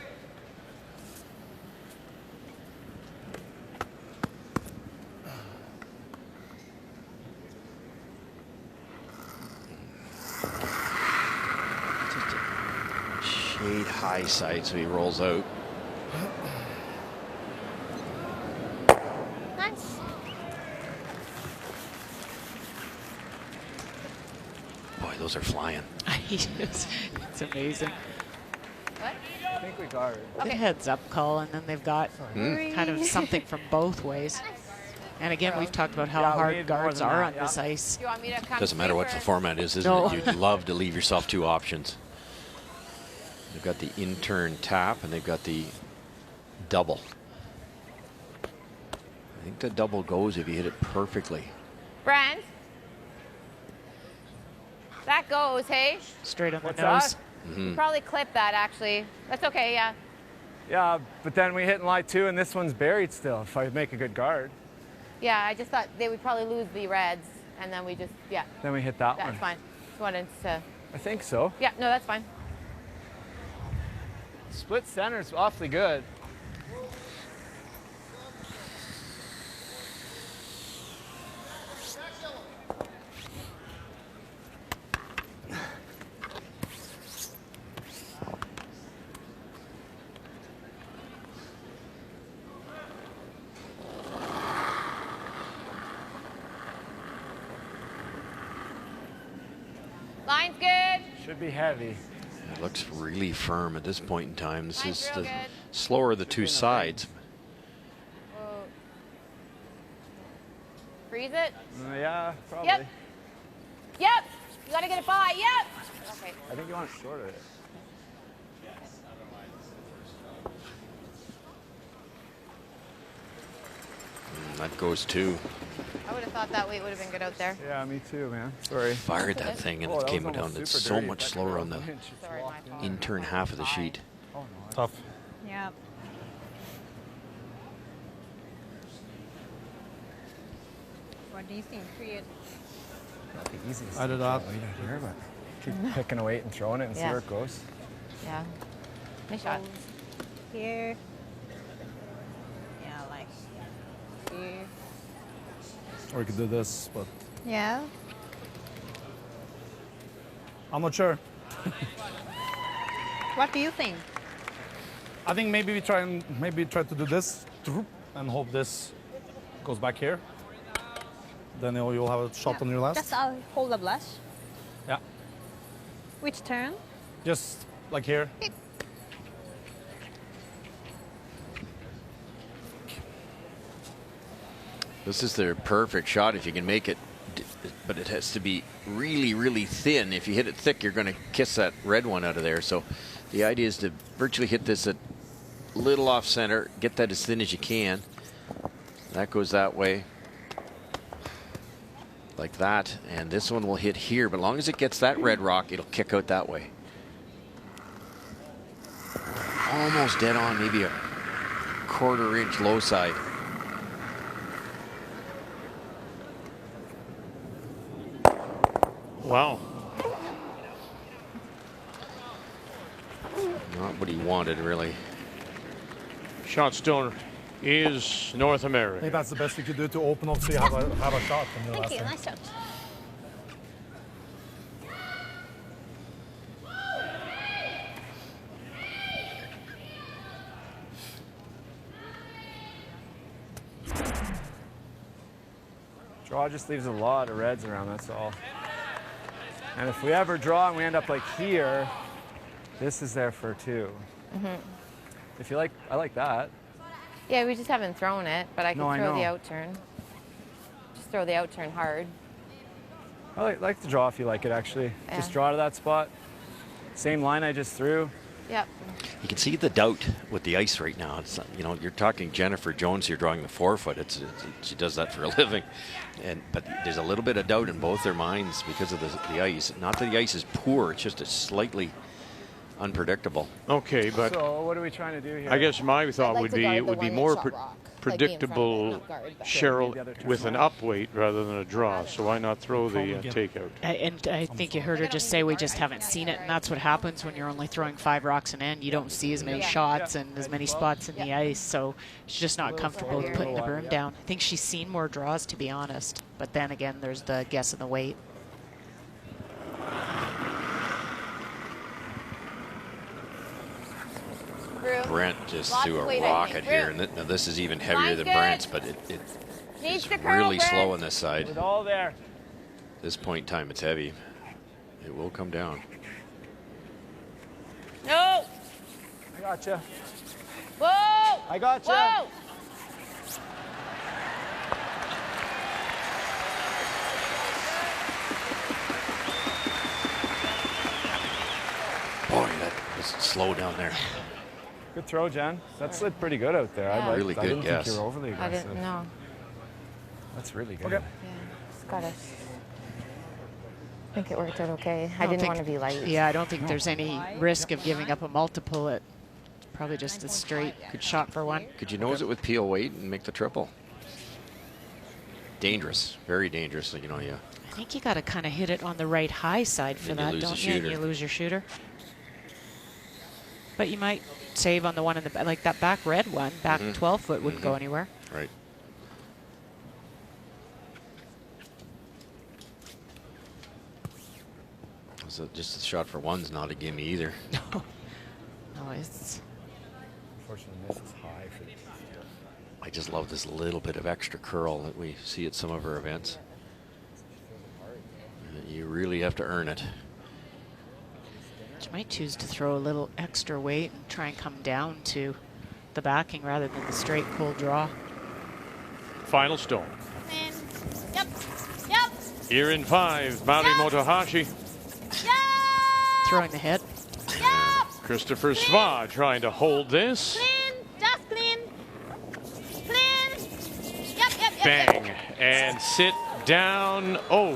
[SPEAKER 3] Shade high side, so he rolls out.
[SPEAKER 6] Nice.
[SPEAKER 3] Boy, those are flying.
[SPEAKER 2] It's amazing.
[SPEAKER 8] What?
[SPEAKER 9] I think we guard.
[SPEAKER 2] The heads up call, and then they've got kind of something from both ways. And again, we've talked about how
[SPEAKER 9] Yeah, we
[SPEAKER 2] hard
[SPEAKER 9] need
[SPEAKER 2] guards
[SPEAKER 9] more than
[SPEAKER 2] are
[SPEAKER 9] that,
[SPEAKER 2] on this ice.
[SPEAKER 8] Do you want me to come
[SPEAKER 3] Doesn't matter what the
[SPEAKER 8] sweep or-
[SPEAKER 3] format is, isn't
[SPEAKER 2] No.
[SPEAKER 3] it? You'd love to leave yourself 2 options. They've got the intern tap, and they've got the double. I think the double goes if you hit it perfectly.
[SPEAKER 8] Brand? That goes, hey?
[SPEAKER 2] Straight on the
[SPEAKER 9] What's
[SPEAKER 2] nose.
[SPEAKER 9] that?
[SPEAKER 8] You probably clip that, actually. That's okay, yeah.
[SPEAKER 9] Yeah, but then we hit in line 2, and this one's buried still. If I make a good guard,
[SPEAKER 8] Yeah, I just thought they would probably lose the reds, and then we just, yeah,
[SPEAKER 9] then we hit that
[SPEAKER 8] that's
[SPEAKER 9] one.
[SPEAKER 8] fine. Just wanted to,
[SPEAKER 9] I think so.
[SPEAKER 8] yeah, no, that's fine.
[SPEAKER 9] Split center's awfully good.
[SPEAKER 8] Line's good.
[SPEAKER 9] Should be heavy.
[SPEAKER 3] It looks really firm at this point in time. This
[SPEAKER 8] Line's
[SPEAKER 3] is
[SPEAKER 8] real
[SPEAKER 3] the
[SPEAKER 8] good.
[SPEAKER 3] slower of the 2 sides.
[SPEAKER 8] Whoa. Freeze it.
[SPEAKER 9] Yeah, probably.
[SPEAKER 8] Yep. Yep. You gotta get it by. Yep. Okay.
[SPEAKER 9] I think you want it shorter.
[SPEAKER 3] That goes 2.
[SPEAKER 8] I would have thought that weight would have been good out there.
[SPEAKER 9] Yeah, me too, man. Sorry.
[SPEAKER 3] Fired that thing, and
[SPEAKER 9] Oh,
[SPEAKER 3] it
[SPEAKER 9] that
[SPEAKER 3] came
[SPEAKER 9] was
[SPEAKER 3] down.
[SPEAKER 9] almost
[SPEAKER 3] It's
[SPEAKER 9] super
[SPEAKER 3] so
[SPEAKER 9] dirty.
[SPEAKER 3] much
[SPEAKER 9] If that
[SPEAKER 3] slower
[SPEAKER 9] girl
[SPEAKER 3] on the
[SPEAKER 9] went, she's
[SPEAKER 8] Sorry, my
[SPEAKER 9] walking.
[SPEAKER 8] fault.
[SPEAKER 3] intern half of the sheet.
[SPEAKER 9] Oh, no.
[SPEAKER 12] Tough.
[SPEAKER 6] Yeah. What do you think? Create.
[SPEAKER 9] Not the easiest
[SPEAKER 5] I did
[SPEAKER 9] thing
[SPEAKER 5] that.
[SPEAKER 9] to wait out here, but Keep picking a weight and throwing it and see
[SPEAKER 8] Yeah.
[SPEAKER 9] where it goes.
[SPEAKER 8] Yeah. Nice shot.
[SPEAKER 6] Here. Yeah, like here.
[SPEAKER 5] Or we could do this, but
[SPEAKER 6] Yeah.
[SPEAKER 5] I'm not sure.
[SPEAKER 6] What do you think?
[SPEAKER 5] I think maybe we try to do this and hope this goes back here. Then you'll have a shot on your last.
[SPEAKER 6] Just I'll hold the blush.
[SPEAKER 5] Yeah.
[SPEAKER 6] Which turn?
[SPEAKER 5] Just like here.
[SPEAKER 3] This is the perfect shot if you can make it, but it has to be really, really thin. If you hit it thick, you're going to kiss that red one out of there. So the idea is to virtually hit this at little off center, get that as thin as you can. That goes that way, like that, and this one will hit here. But as long as it gets that red rock, it'll kick out that way. Almost dead on, maybe a 1/4 inch low side.
[SPEAKER 1] Wow.
[SPEAKER 3] Not what he wanted, really.
[SPEAKER 1] Shot stone is North
[SPEAKER 5] I
[SPEAKER 1] America.
[SPEAKER 5] think that's the best we could do to open up so you have a shot from your
[SPEAKER 6] Thank
[SPEAKER 5] last
[SPEAKER 6] you.
[SPEAKER 5] time.
[SPEAKER 6] Nice shot.
[SPEAKER 9] Draw just leaves a lot of reds around, that's all. And if we ever draw and we end up like here, this is there for 2. If you like, I like that.
[SPEAKER 8] Yeah, we just haven't thrown it, but I can
[SPEAKER 9] No, I
[SPEAKER 8] throw the
[SPEAKER 9] know.
[SPEAKER 8] out turn. Just throw the out turn hard.
[SPEAKER 9] I like to draw if you like it, actually.
[SPEAKER 8] Yeah.
[SPEAKER 9] Just draw to that spot. Same line I just threw.
[SPEAKER 8] Yep.
[SPEAKER 3] You can see the doubt with the ice right now. It's, you know, you're talking Jennifer Jones here drawing the 4-foot. She does that for a living, but there's a little bit of doubt in both their minds because of the ice. Not that the ice is poor; it's just slightly unpredictable.
[SPEAKER 1] Okay, but
[SPEAKER 9] So what are we trying to do here?
[SPEAKER 1] I guess my thought
[SPEAKER 6] like
[SPEAKER 1] would
[SPEAKER 6] to
[SPEAKER 1] be
[SPEAKER 6] guard
[SPEAKER 1] it
[SPEAKER 6] the
[SPEAKER 1] would be
[SPEAKER 6] one that
[SPEAKER 1] more
[SPEAKER 6] shot rock,
[SPEAKER 1] predictable,
[SPEAKER 6] like be in front, not guard back.
[SPEAKER 1] Cheryl, with an up weight rather than a draw. So why not throw the takeout?
[SPEAKER 2] And I think you heard her just say we just haven't seen it, and that's what happens when you're only throwing 5 rocks an end. You don't see as many shots and as many spots in the ice, so she's just not comfortable with putting the broom down. I think she's seen more draws, to be honest. But then again, there's the guess and the weight.
[SPEAKER 3] Brent just
[SPEAKER 8] Lots
[SPEAKER 3] threw
[SPEAKER 8] of
[SPEAKER 3] a
[SPEAKER 8] weight, I
[SPEAKER 3] rocket
[SPEAKER 8] think.
[SPEAKER 3] here, and now this is even heavier
[SPEAKER 8] Line's
[SPEAKER 3] than
[SPEAKER 8] good.
[SPEAKER 3] Brent's, but
[SPEAKER 8] Needs
[SPEAKER 3] it's
[SPEAKER 8] to curl,
[SPEAKER 3] really
[SPEAKER 8] Brent.
[SPEAKER 3] slow on this side.
[SPEAKER 9] It's all there.
[SPEAKER 3] This point in time, it's heavy. It will come down.
[SPEAKER 8] No.
[SPEAKER 9] I gotcha.
[SPEAKER 8] Whoa.
[SPEAKER 9] I gotcha.
[SPEAKER 8] Whoa.
[SPEAKER 3] Boy, that was slow down there.
[SPEAKER 9] Good throw, Jen. That slid pretty good out there.
[SPEAKER 8] Yeah.
[SPEAKER 3] Really
[SPEAKER 9] I
[SPEAKER 3] good
[SPEAKER 9] didn't
[SPEAKER 3] guess.
[SPEAKER 9] think you were overly
[SPEAKER 8] I
[SPEAKER 9] aggressive.
[SPEAKER 8] didn't know.
[SPEAKER 9] That's really good.
[SPEAKER 5] Okay.
[SPEAKER 8] Yeah. Just gotta. I think it worked out okay. I
[SPEAKER 2] don't
[SPEAKER 8] didn't
[SPEAKER 2] think-
[SPEAKER 8] want to be light.
[SPEAKER 2] Yeah, I don't think there's any risk of giving up a multiple. It's probably just a straight good shot for one.
[SPEAKER 3] Could you nose it with peel weight and make the triple? Dangerous, very dangerous. You know, yeah.
[SPEAKER 2] I think you got to kind of hit it on the right high side for
[SPEAKER 3] Then you
[SPEAKER 2] that,
[SPEAKER 3] lose the
[SPEAKER 2] don't you? And
[SPEAKER 3] shooter.
[SPEAKER 2] you lose your shooter. But you might save on the one in the back, like that back red one, back 12-foot wouldn't go anywhere.
[SPEAKER 3] Right. So just a shot for one's not a gimme either.
[SPEAKER 2] No, it's
[SPEAKER 9] Unfortunately, this is high for the
[SPEAKER 3] I just love this little bit of extra curl that we see at some of our events. You really have to earn it.
[SPEAKER 2] you might choose to throw a little extra weight and try and come down to the backing rather than the straight cold draw.
[SPEAKER 1] Final stone.
[SPEAKER 6] In. Yep. Yep.
[SPEAKER 1] Here in 5, Mauri Motohashi.
[SPEAKER 6] Yep.
[SPEAKER 2] Throwing the hit.
[SPEAKER 6] Yep.
[SPEAKER 1] Christopher Sva trying to hold this.
[SPEAKER 6] Clean. Just clean. Clean. Yep. Yep. Yep.
[SPEAKER 1] Bang. And sit down. Oh.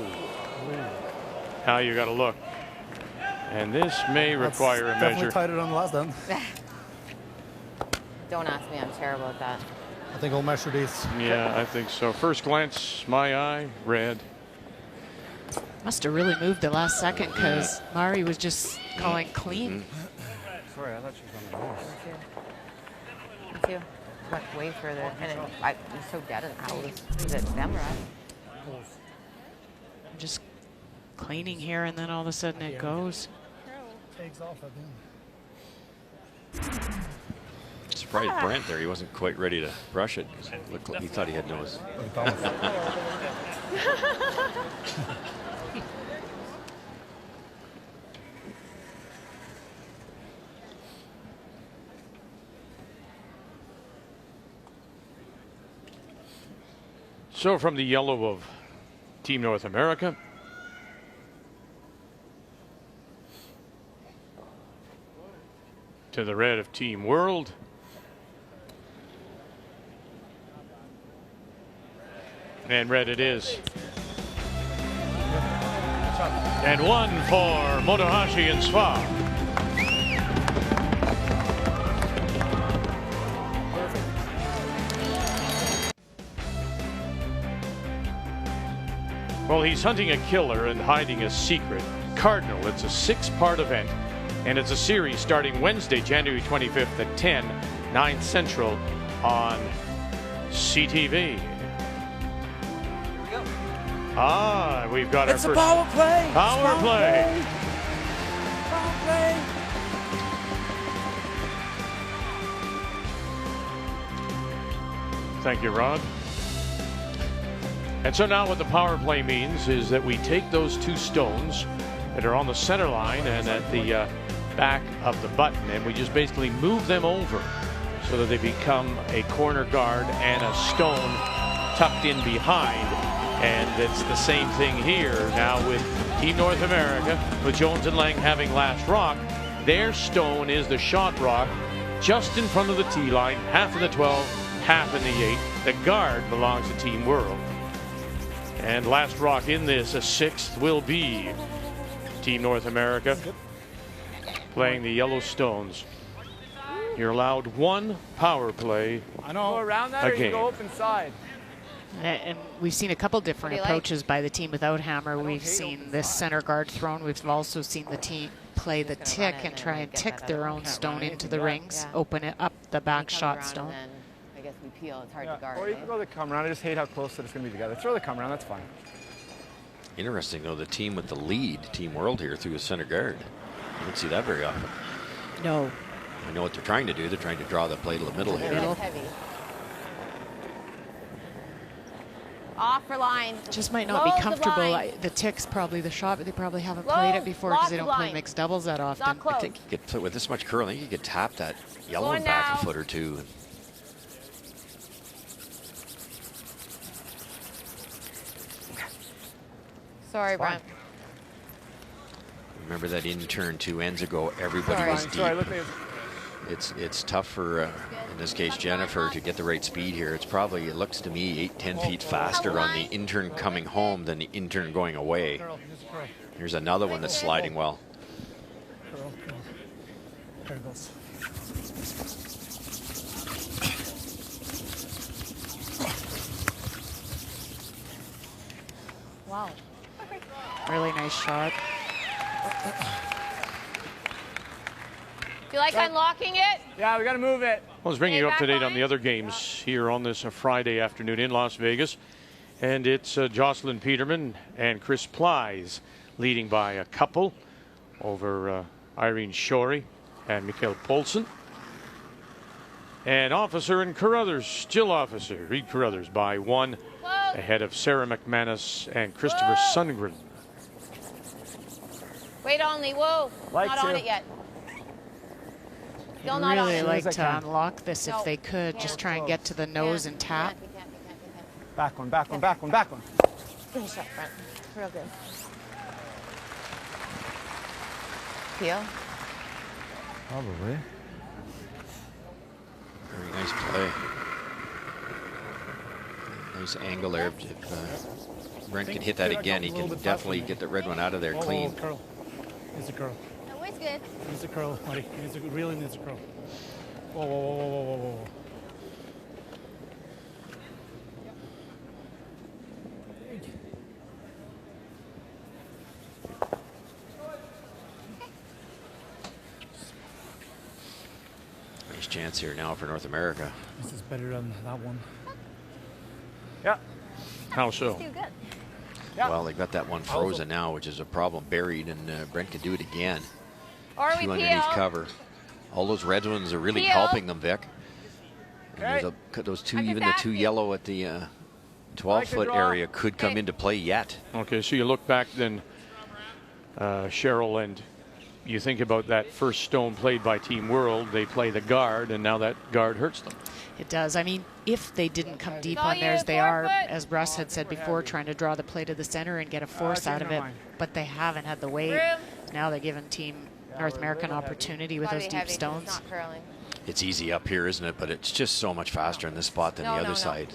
[SPEAKER 1] How you got to look. And this may require a
[SPEAKER 5] Definitely
[SPEAKER 1] measure.
[SPEAKER 5] tighter than the last then.
[SPEAKER 8] Don't ask me. I'm terrible at that.
[SPEAKER 5] I think I'll measure these.
[SPEAKER 1] Yeah, I think so. First glance, my eye, red.
[SPEAKER 2] Must have really moved the last second because Mari was just going clean.
[SPEAKER 9] Sorry, I thought she was on the nose.
[SPEAKER 8] Me too. Went way further. And it was so dead in the house. Was it them or us?
[SPEAKER 2] Just cleaning here, and then all of a sudden it goes.
[SPEAKER 5] Takes off at the end.
[SPEAKER 3] Surprised Brent there. He wasn't quite ready to brush it. It looked like he thought he had nose.
[SPEAKER 1] So from the yellow of Team North America, to the red of Team World, and red it is. And one for Motohashi and Spa. Well, he's hunting a killer and hiding a secret. Cardinal, it's a 6-part event, and it's a series starting Wednesday, January 25th at 10, 9 Central on CTV. Ah, we've got
[SPEAKER 9] It's
[SPEAKER 1] our
[SPEAKER 9] a
[SPEAKER 1] first
[SPEAKER 9] power play.
[SPEAKER 1] Power play.
[SPEAKER 9] Power play.
[SPEAKER 1] Thank you, Rod. And so now what the power play means is that we take those 2 stones that are on the center line and at the back of the button, and we just basically move them over so that they become a corner guard and a stone tucked in behind. And it's the same thing here now with Team North America, with Jones and Lang having last rock. Their stone is the shot rock just in front of the tee line, half in the 12, half in the 8. The guard belongs to Team World. And last rock in this, a 6th, will be Team North America playing the Yellow Stones. You're allowed 1 power play
[SPEAKER 9] I know. Go around that, or you
[SPEAKER 1] game.
[SPEAKER 9] go up inside.
[SPEAKER 2] And we've seen a couple different
[SPEAKER 8] What do you
[SPEAKER 2] approaches by the team without hammer. We've seen this center guard thrown. We've also seen the team play the tick and try and tick their own stone into the rings, open it up the back shot stone.
[SPEAKER 8] I guess we peel. It's hard to guard.
[SPEAKER 9] Or you can go the come around. I just hate how close that it's going to be together. Throw the come around. That's fine.
[SPEAKER 3] Interesting, though, the team with the lead, Team World here, through a center guard. You don't see that very often.
[SPEAKER 2] No.
[SPEAKER 3] I know what they're trying to do. They're trying to draw the play to the middle here.
[SPEAKER 8] It's heavy. Off for line.
[SPEAKER 2] Just might not be comfortable. The tick's probably the shot, but they probably haven't played it before because they don't play mixed doubles that often.
[SPEAKER 3] I think you could, with this much curling, you could tap that yellow one back a foot or two.
[SPEAKER 8] Sorry, Brent.
[SPEAKER 3] Remember that intern 2 ends ago, everybody was deep. It's tough for, in this case, Jennifer, to get the right speed here. It's probably, it looks to me, 8-10 feet faster on the intern coming home than the intern going away. Here's another one that's sliding well.
[SPEAKER 5] There it goes.
[SPEAKER 8] Wow.
[SPEAKER 2] Really nice shot.
[SPEAKER 8] Do you like unlocking it?
[SPEAKER 9] Yeah, we got to move it.
[SPEAKER 1] Well, let's bring you up to date on the other games here on this Friday afternoon in Las Vegas. And it's Jocelyn Peterman and Chris Plies leading by a couple over Irene Shorey and Mikhail Poulsen. And Officer and Carruthers, Jill Officer, Reed Carruthers by 1 ahead of Sarah McManus and Christopher Sundgren.
[SPEAKER 8] Wait only. Whoa. Not on it yet. Still not on
[SPEAKER 2] Really
[SPEAKER 8] it.
[SPEAKER 2] like to unlock this if they could. Just try and get to the nose and tap.
[SPEAKER 9] Back one, back one, back one, back one.
[SPEAKER 8] Good shot, Brent. Real good. Peel.
[SPEAKER 9] Probably.
[SPEAKER 3] Very nice play. Nice angle there. If Brent can hit that again, he can definitely get the red one out of there clean.
[SPEAKER 5] Curl. Needs a curl.
[SPEAKER 8] No, it's good.
[SPEAKER 5] Needs a curl, Marty. Really needs a curl. Whoa, whoa, whoa, whoa, whoa, whoa, whoa.
[SPEAKER 3] last chance here now for North America.
[SPEAKER 5] This is better than that one.
[SPEAKER 9] Yeah.
[SPEAKER 12] How so?
[SPEAKER 6] Let's do good.
[SPEAKER 9] Yeah.
[SPEAKER 3] Well, they got that one frozen now, which is a problem. Buried, and Brent can do it again.
[SPEAKER 8] Or we
[SPEAKER 3] Two underneath
[SPEAKER 8] peel.
[SPEAKER 3] cover. All those red ones are really
[SPEAKER 8] Peel.
[SPEAKER 3] helping them, Vic. And
[SPEAKER 9] Okay.
[SPEAKER 3] there's those two,
[SPEAKER 8] I'm just
[SPEAKER 3] even the two
[SPEAKER 8] asking.
[SPEAKER 3] yellow at the 12-foot
[SPEAKER 9] draw.
[SPEAKER 3] area could come
[SPEAKER 8] Okay.
[SPEAKER 3] into play yet.
[SPEAKER 12] Okay, so you look back then, Cheryl, and you think about that first stone played by Team World. They play the guard, and now that guard hurts them.
[SPEAKER 2] It does. I mean, if they didn't come deep
[SPEAKER 8] Saw
[SPEAKER 2] on
[SPEAKER 8] you,
[SPEAKER 2] theirs, they
[SPEAKER 8] 4
[SPEAKER 2] are,
[SPEAKER 8] foot.
[SPEAKER 2] as Russ had said before, trying to draw the play to the center and get a force
[SPEAKER 9] okay,
[SPEAKER 2] out of
[SPEAKER 9] never
[SPEAKER 2] it.
[SPEAKER 9] mind.
[SPEAKER 2] But they haven't had the weight.
[SPEAKER 8] Room.
[SPEAKER 2] Now they're giving Team North America an opportunity with
[SPEAKER 8] Gotta
[SPEAKER 2] those
[SPEAKER 8] be
[SPEAKER 2] deep
[SPEAKER 8] heavy 'cause
[SPEAKER 2] stones.
[SPEAKER 8] It's not curling.
[SPEAKER 3] It's easy up here, isn't it? But it's just so much faster in this spot than
[SPEAKER 8] No,
[SPEAKER 3] the
[SPEAKER 8] no,
[SPEAKER 3] other
[SPEAKER 8] no.
[SPEAKER 3] side.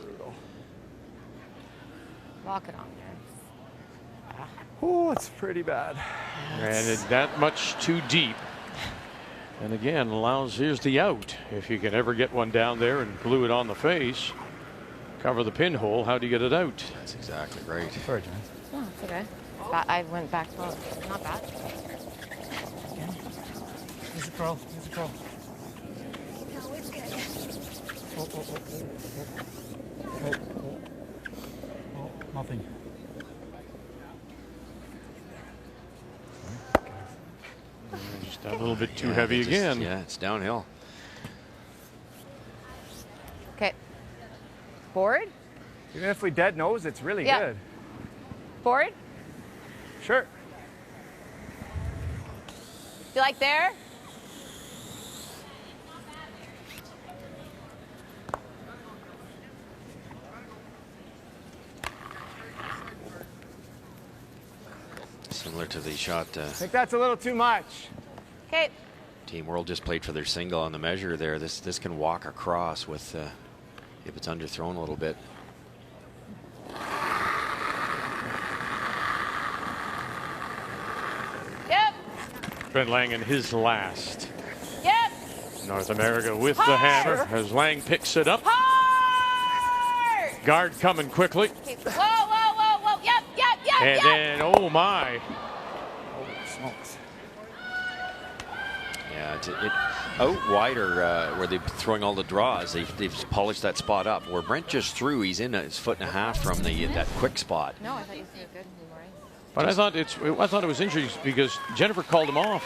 [SPEAKER 8] Lock it on there.
[SPEAKER 9] Oh, it's pretty bad.
[SPEAKER 12] And it's that much too deep. And again, allows, here's the out. If you can ever get one down there and glue it on the face, cover the pinhole, how do you get it out?
[SPEAKER 3] That's exactly right.
[SPEAKER 9] Sorry, John.
[SPEAKER 8] No, it's okay. I went back well. Not bad.
[SPEAKER 5] Easy curl. Easy curl. Oh, nothing.
[SPEAKER 12] Just that little bit too
[SPEAKER 3] Yeah,
[SPEAKER 12] heavy
[SPEAKER 3] they just-
[SPEAKER 12] again.
[SPEAKER 3] Yeah, it's downhill.
[SPEAKER 8] Okay. Board?
[SPEAKER 9] Even if we dead nose, it's really
[SPEAKER 8] Yeah.
[SPEAKER 9] good.
[SPEAKER 8] Board?
[SPEAKER 9] Sure.
[SPEAKER 8] You like there?
[SPEAKER 3] Similar to the shot
[SPEAKER 9] I think that's a little too much.
[SPEAKER 8] Okay.
[SPEAKER 3] Team World just played for their single on the measure there. This can walk across with if it's underthrown a little bit.
[SPEAKER 8] Yep.
[SPEAKER 12] Brent Lang in his last.
[SPEAKER 8] Yep.
[SPEAKER 12] North America with the hammer as Lang picks it up.
[SPEAKER 8] Hard.
[SPEAKER 12] Guard coming quickly.
[SPEAKER 8] Okay. Whoa, whoa, whoa, whoa. Yep, yep, yep,
[SPEAKER 12] And
[SPEAKER 8] yep.
[SPEAKER 12] then, oh my.
[SPEAKER 9] Smokes.
[SPEAKER 3] Yeah, it out wider where they're throwing all the draws. They've polished that spot up. Where Brent just threw, he's in a foot and a half from that quick spot.
[SPEAKER 8] No, I thought you said good. Maureen.
[SPEAKER 12] But I thought it was interesting because Jennifer called him off.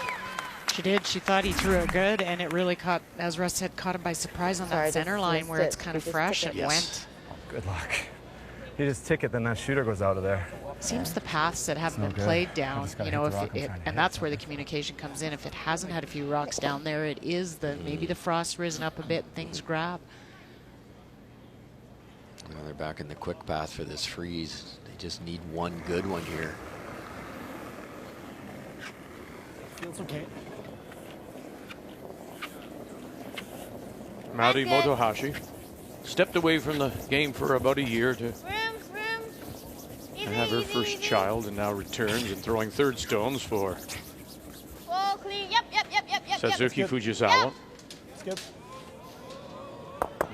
[SPEAKER 2] She did. She thought he threw it good, and it really caught, as Russ said, caught him by surprise on
[SPEAKER 8] Sorry, I
[SPEAKER 2] that center
[SPEAKER 8] just
[SPEAKER 2] line
[SPEAKER 8] missed
[SPEAKER 2] where it's
[SPEAKER 8] it.
[SPEAKER 2] kind
[SPEAKER 8] We
[SPEAKER 2] of
[SPEAKER 8] just
[SPEAKER 2] fresh
[SPEAKER 8] took
[SPEAKER 2] and
[SPEAKER 8] it.
[SPEAKER 2] went.
[SPEAKER 9] Good luck. You just tick it, then that shooter goes out of there.
[SPEAKER 2] Seems the paths that haven't
[SPEAKER 9] no
[SPEAKER 2] been
[SPEAKER 9] good.
[SPEAKER 2] played
[SPEAKER 9] I
[SPEAKER 2] down,
[SPEAKER 9] just gotta
[SPEAKER 2] you know,
[SPEAKER 9] hit the
[SPEAKER 2] if
[SPEAKER 9] rock I'm
[SPEAKER 2] it,
[SPEAKER 9] trying to hit
[SPEAKER 2] and that's where the communication comes in. If it hasn't had a few rocks down there, it is the maybe the frost risen up a bit, things grab.
[SPEAKER 3] Well, they're back in the quick path for this freeze. They just need one good one here.
[SPEAKER 5] Feels okay.
[SPEAKER 12] Mauri
[SPEAKER 8] That's it.
[SPEAKER 12] Motohashi stepped away from the game for about a year to
[SPEAKER 8] Room, room. Easy,
[SPEAKER 12] have her
[SPEAKER 8] easy,
[SPEAKER 12] first
[SPEAKER 8] easy.
[SPEAKER 12] child, and now returns and throwing third stones for
[SPEAKER 8] Full clean. Yep, yep, yep, yep, yep.
[SPEAKER 12] Suzuki
[SPEAKER 8] yep.
[SPEAKER 12] Fujisawa.
[SPEAKER 8] Yep.
[SPEAKER 5] Skip.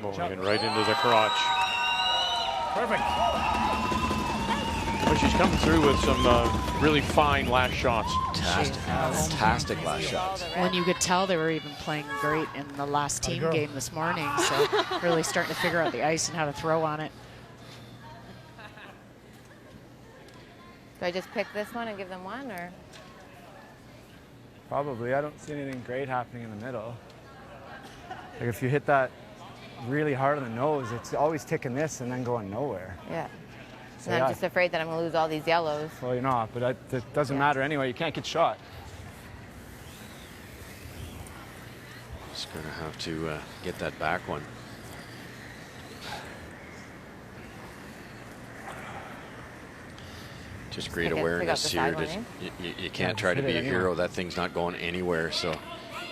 [SPEAKER 12] Mulligan right into the crotch.
[SPEAKER 5] Perfect.
[SPEAKER 12] But she's coming through with some really fine last shots.
[SPEAKER 3] Fantastic last shots.
[SPEAKER 2] When you could tell they were even playing great in the last team
[SPEAKER 5] girl.
[SPEAKER 2] game this morning, so really starting to figure out the ice and how to throw on it.
[SPEAKER 8] Do I just pick this one and give them one, or?
[SPEAKER 9] Probably. I don't see anything great happening in the middle. Like if you hit that really hard on the nose, it's always ticking this and then going nowhere.
[SPEAKER 8] Yeah.
[SPEAKER 9] So
[SPEAKER 8] And
[SPEAKER 9] yeah.
[SPEAKER 8] I'm just afraid that I'm going to lose all these yellows.
[SPEAKER 9] Well, you're not, but it doesn't matter anyway. You can't get shot.
[SPEAKER 3] Just going to have to get that back one. Just great
[SPEAKER 8] Pick out
[SPEAKER 3] awareness
[SPEAKER 8] the
[SPEAKER 3] here.
[SPEAKER 8] side one,
[SPEAKER 3] Just-
[SPEAKER 8] eh?
[SPEAKER 3] you can't
[SPEAKER 9] just
[SPEAKER 3] try to
[SPEAKER 9] hit
[SPEAKER 3] be
[SPEAKER 9] it
[SPEAKER 3] a
[SPEAKER 9] anyway.
[SPEAKER 3] hero. That thing's not going anywhere. So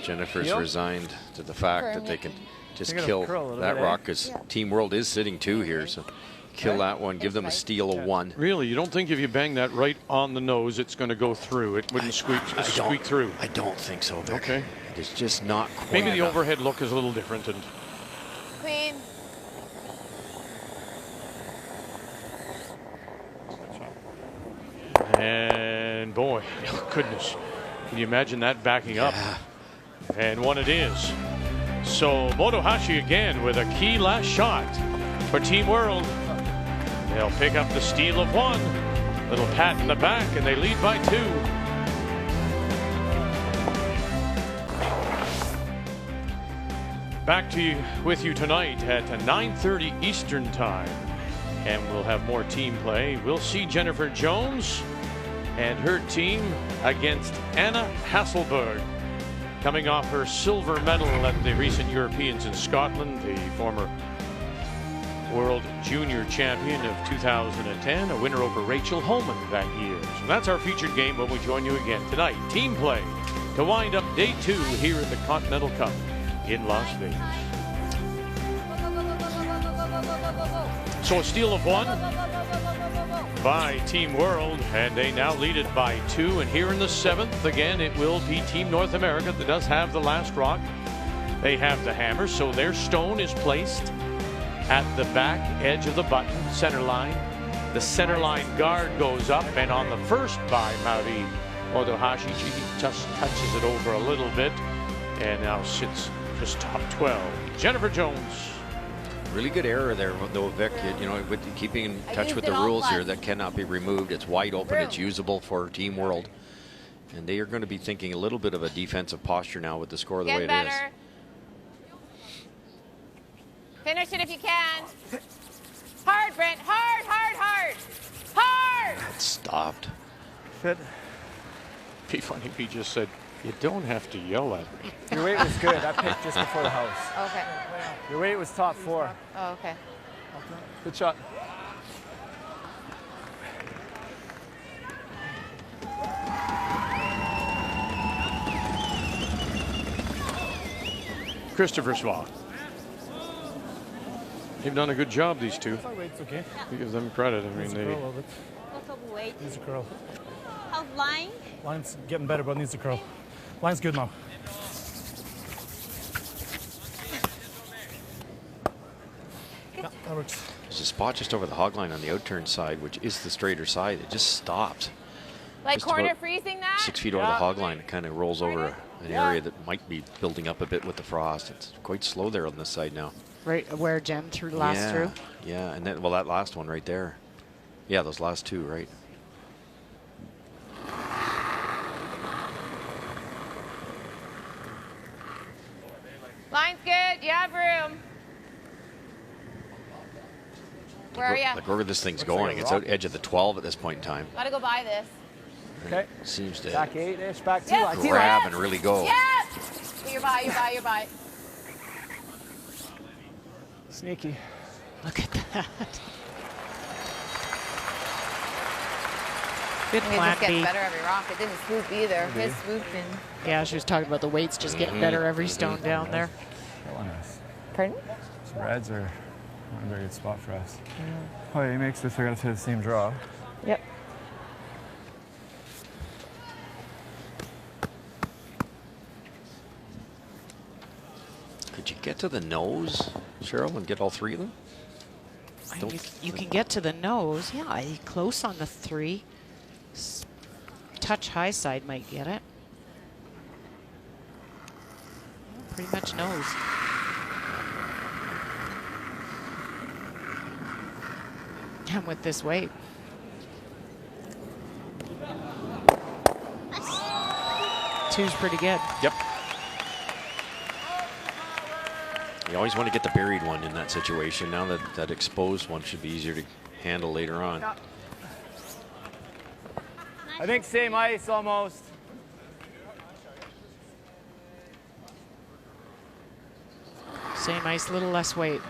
[SPEAKER 3] Jennifer's
[SPEAKER 9] Yep.
[SPEAKER 3] resigned to the fact
[SPEAKER 8] Firm,
[SPEAKER 3] that they
[SPEAKER 8] yep.
[SPEAKER 3] can just
[SPEAKER 9] You're gonna
[SPEAKER 3] kill
[SPEAKER 9] curl a little
[SPEAKER 3] that
[SPEAKER 9] bit, eh?
[SPEAKER 3] rock because Team World is sitting two here. So kill that one. Give them a steal of one.
[SPEAKER 12] Really, you don't think if you bang that right on the nose, it's going to go through? It wouldn't squeak through.
[SPEAKER 3] I don't think so, Vic.
[SPEAKER 12] Okay.
[SPEAKER 3] It's just not quite
[SPEAKER 12] Maybe the
[SPEAKER 3] enough.
[SPEAKER 12] overhead look is a little different. And
[SPEAKER 8] Queen.
[SPEAKER 12] And boy, goodness, can you imagine that backing up? And one it is.
[SPEAKER 1] So Motohashi again with a key last shot for Team World. They'll pick up the steal of 1. Little pat in the back, and they lead by 2. Back to you with you tonight at 9:30 Eastern Time, and we'll have more team play. We'll see Jennifer Jones and her team against Anna Hasselberg, coming off her silver medal at the recent Europeans in Scotland, the former World Junior Champion of 2010, a winner over Rachel Homan that year. So that's our featured game when we join you again tonight. Team play to wind up day 2 here in the Continental Cup in Las Vegas. So a steal of 1 by Team World, and they now lead it by 2. And here in the 7th, again, it will be Team North America that does have the last rock. They have the hammer, so their stone is placed at the back edge of the button, center line. The center line guard goes up, and on the first by Mauri Motohashi, she just touches it over a little bit and now sits just top 12. Jennifer Jones.
[SPEAKER 3] Really good error there, though, Vic. You know, with keeping in touch with the rules here, that cannot be removed. It's wide open. It's usable for Team World. And they are going to be thinking a little bit of a defensive posture now with the score the way it is.
[SPEAKER 8] Finish it if you can. Hard, Brent. Hard, hard, hard. Hard!
[SPEAKER 3] It stopped.
[SPEAKER 5] Fit.
[SPEAKER 1] Be funny if he just said, "You don't have to yell at me."
[SPEAKER 9] Your weight was good. I picked just before the house.
[SPEAKER 8] Okay.
[SPEAKER 9] Your weight was top 4.
[SPEAKER 8] Oh, okay.
[SPEAKER 9] Good shot.
[SPEAKER 1] Christopher Swan. They've done a good job, these two.
[SPEAKER 5] Weight's okay.
[SPEAKER 1] We give them credit. I mean, they.
[SPEAKER 6] What's up with weight?
[SPEAKER 5] Needs a curl.
[SPEAKER 6] How's line?
[SPEAKER 5] Line's getting better, but needs a curl. Line's good now. Yeah, that works.
[SPEAKER 3] There's a spot just over the hog line on the outturn side, which is the straighter side. It just stops.
[SPEAKER 8] Like
[SPEAKER 3] Just
[SPEAKER 8] corner
[SPEAKER 3] about
[SPEAKER 8] freezing that?
[SPEAKER 3] 6 feet over the hog line. It kind of rolls over an area that might be building up a bit with the frost. It's quite slow there on this side now.
[SPEAKER 2] Right where Jen last through?
[SPEAKER 3] Yeah, and then, well, that last one right there. Yeah, those last 2, right?
[SPEAKER 8] Line's good. You have room. Where are you?
[SPEAKER 3] Like where this thing's going. It's out edge of the 12 at this point in time.
[SPEAKER 8] Gotta go by this.
[SPEAKER 9] Okay.
[SPEAKER 3] It seems to
[SPEAKER 9] Back 8-ish, back 2.
[SPEAKER 8] Yes.
[SPEAKER 3] grab and really go.
[SPEAKER 8] Yes! You're by, you're by, you're by.
[SPEAKER 9] Sneaky.
[SPEAKER 2] Look at that. Good
[SPEAKER 8] It
[SPEAKER 2] plan
[SPEAKER 8] just gets
[SPEAKER 2] B.
[SPEAKER 8] better every rock. It didn't swoop either. His swooped in.
[SPEAKER 2] Yeah, she was talking about the weights just getting better every stone down there.
[SPEAKER 9] That one is.
[SPEAKER 8] Pardon?
[SPEAKER 9] Some reds are not a very good spot for us. Oh, he makes this. We're going to hit the same draw.
[SPEAKER 8] Yep.
[SPEAKER 3] Could you get to the nose, Cheryl, and get all 3 of them?
[SPEAKER 2] You can get to the nose. Yeah, close on the 3. Touch high side might get it. Pretty much nose. And with this weight. Two's pretty good.
[SPEAKER 3] Yep. You always want to get the buried one in that situation. Now that exposed one should be easier to handle later on.
[SPEAKER 9] I think same ice almost.
[SPEAKER 2] Same ice, little less weight.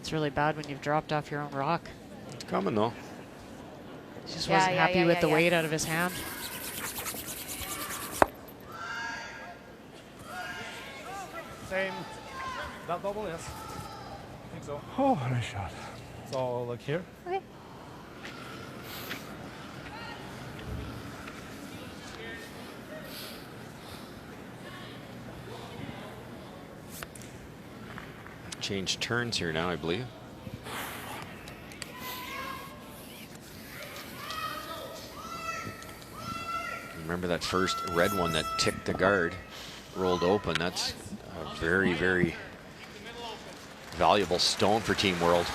[SPEAKER 2] It's really bad when you've dropped off your own rock.
[SPEAKER 3] It's coming though.
[SPEAKER 2] He just wasn't happy with the weight out of his hand.
[SPEAKER 5] Same. That double, yes. I think so.
[SPEAKER 9] Oh, nice shot.
[SPEAKER 5] So, like here.
[SPEAKER 8] Okay.
[SPEAKER 3] change turns here now, I believe. Remember that first red one that ticked the guard, rolled open. That's a very, very valuable stone for Team World.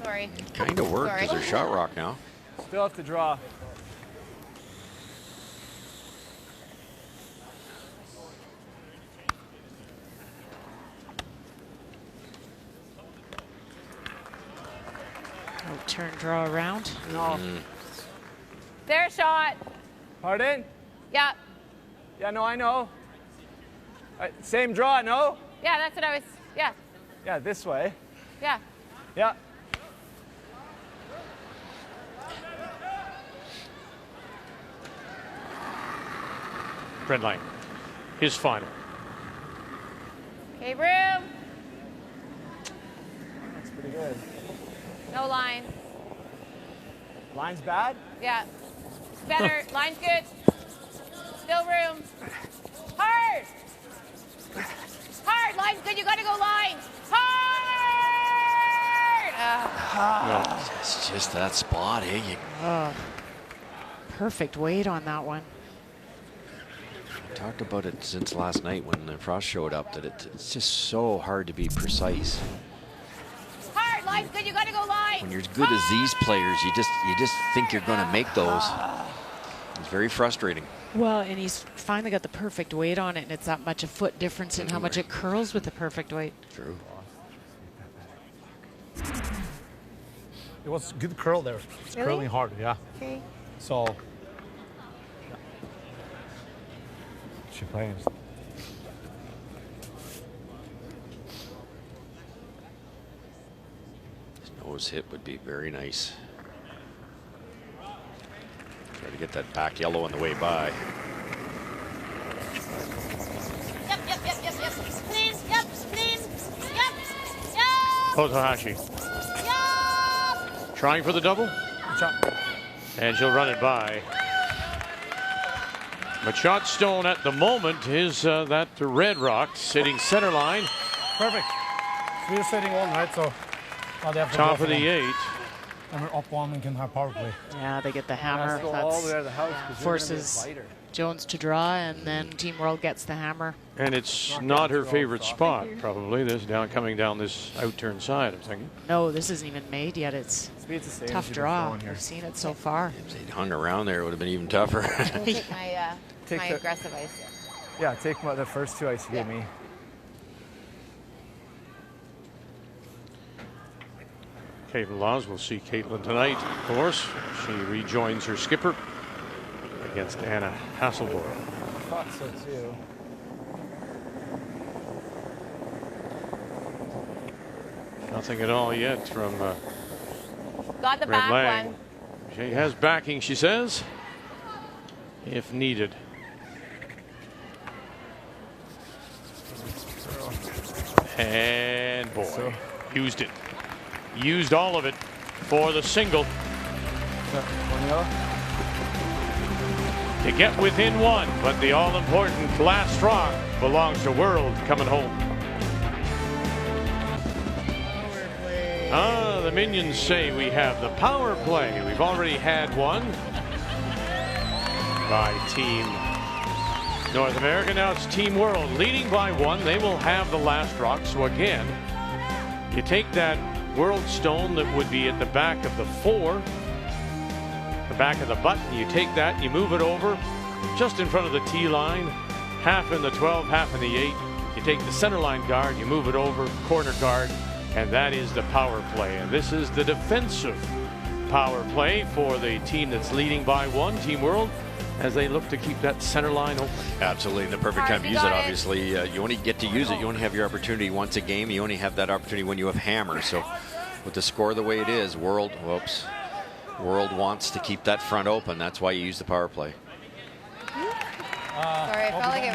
[SPEAKER 8] Sorry.
[SPEAKER 3] Kind of worked because they're shot rock now.
[SPEAKER 9] Still have to draw.
[SPEAKER 2] Turn, draw around.
[SPEAKER 9] No.
[SPEAKER 8] Their shot.
[SPEAKER 9] Pardon?
[SPEAKER 8] Yeah.
[SPEAKER 9] Yeah, no, I know. Same draw, no?
[SPEAKER 8] Yeah, that's what I was. Yeah.
[SPEAKER 9] Yeah, this way.
[SPEAKER 8] Yeah.
[SPEAKER 9] Yeah.
[SPEAKER 12] Brent Lang, his final.
[SPEAKER 8] Okay, room.
[SPEAKER 9] That's pretty good.
[SPEAKER 8] No line.
[SPEAKER 9] Line's bad?
[SPEAKER 8] Yeah. Better. Line's good. Still room. Hard. Hard. Line's good. You got to go line. Hard.
[SPEAKER 3] It's just that spot, eh?
[SPEAKER 2] Perfect weight on that one.
[SPEAKER 3] I talked about it since last night when the Frost showed up, that it's just so hard to be precise.
[SPEAKER 8] Hard. Line's good. You got to go line.
[SPEAKER 3] When you're as good as these players, you just think you're going to make those. It's very frustrating.
[SPEAKER 2] Well, and he's finally got the perfect weight on it, and it's that much a foot difference in how much it curls with the perfect weight.
[SPEAKER 3] True.
[SPEAKER 5] It was good curl there. It's
[SPEAKER 8] Really?
[SPEAKER 5] curling hard, yeah.
[SPEAKER 8] Okay.
[SPEAKER 5] So, yeah. She plays.
[SPEAKER 3] His nose hit would be very nice. Try to get that back yellow on the way by.
[SPEAKER 6] Yep. Please. Yep. Please. Yep.
[SPEAKER 12] Totohashi trying for the double. And she'll run it by. But shot stone at the moment is that red rock sitting center line.
[SPEAKER 5] Perfect. So we're sitting one, right? So now they have to
[SPEAKER 12] Top
[SPEAKER 5] go
[SPEAKER 12] of
[SPEAKER 5] for
[SPEAKER 12] the
[SPEAKER 5] one.
[SPEAKER 12] 8.
[SPEAKER 5] And we're up one and can have power play.
[SPEAKER 2] Yeah, they get the hammer.
[SPEAKER 9] Let's go all the way to the house, 'cause
[SPEAKER 2] That
[SPEAKER 9] you're gonna be a
[SPEAKER 2] forces
[SPEAKER 9] fighter.
[SPEAKER 2] Jones to draw, and then Team World gets the hammer.
[SPEAKER 12] And it's not her favorite spot, probably. This coming down this out-turn side, I'm thinking.
[SPEAKER 2] No, this isn't even made yet. It's
[SPEAKER 9] Speed's the same as
[SPEAKER 2] tough
[SPEAKER 9] you've been
[SPEAKER 2] draw.
[SPEAKER 9] throwing here.
[SPEAKER 2] We've seen it so far.
[SPEAKER 3] If they'd hung around there, it would have been even tougher.
[SPEAKER 8] I'll take my
[SPEAKER 9] Take
[SPEAKER 8] my
[SPEAKER 9] the-
[SPEAKER 8] aggressive ice.
[SPEAKER 9] Yeah, take the first 2 ice you gave me.
[SPEAKER 12] Caitlin Laws will see Caitlin tonight, of course. She rejoins her skipper against Anna Hasselborg.
[SPEAKER 9] I thought so too.
[SPEAKER 12] Nothing at all yet from
[SPEAKER 8] Got the
[SPEAKER 12] Brent
[SPEAKER 8] back
[SPEAKER 12] Lang.
[SPEAKER 8] one.
[SPEAKER 12] She has backing, she says, if needed. And boy, used it. Used all of it for the single. To get within one, but the all-important last rock belongs to World coming home. The Minions say we have the power play. We've already had one by Team North America. Now it's Team World leading by 1. They will have the last rock. So again, you take that World stone that would be at the back of the 4, the back of the button, you take that, you move it over just in front of the tee line, half in the 12, half in the 8. You take the center line guard, you move it over, corner guard, and that is the power play. And this is the defensive power play for the team that's leading by 1, Team World, as they look to keep that center line open.
[SPEAKER 3] Absolutely, the perfect time to use it, obviously. You only get to use it. You only have your opportunity once a game. You only have that opportunity when you have hammer. So with the score the way it is, World, whoops, World wants to keep that front open. That's why you use the power play.
[SPEAKER 8] Sorry, I felt like it.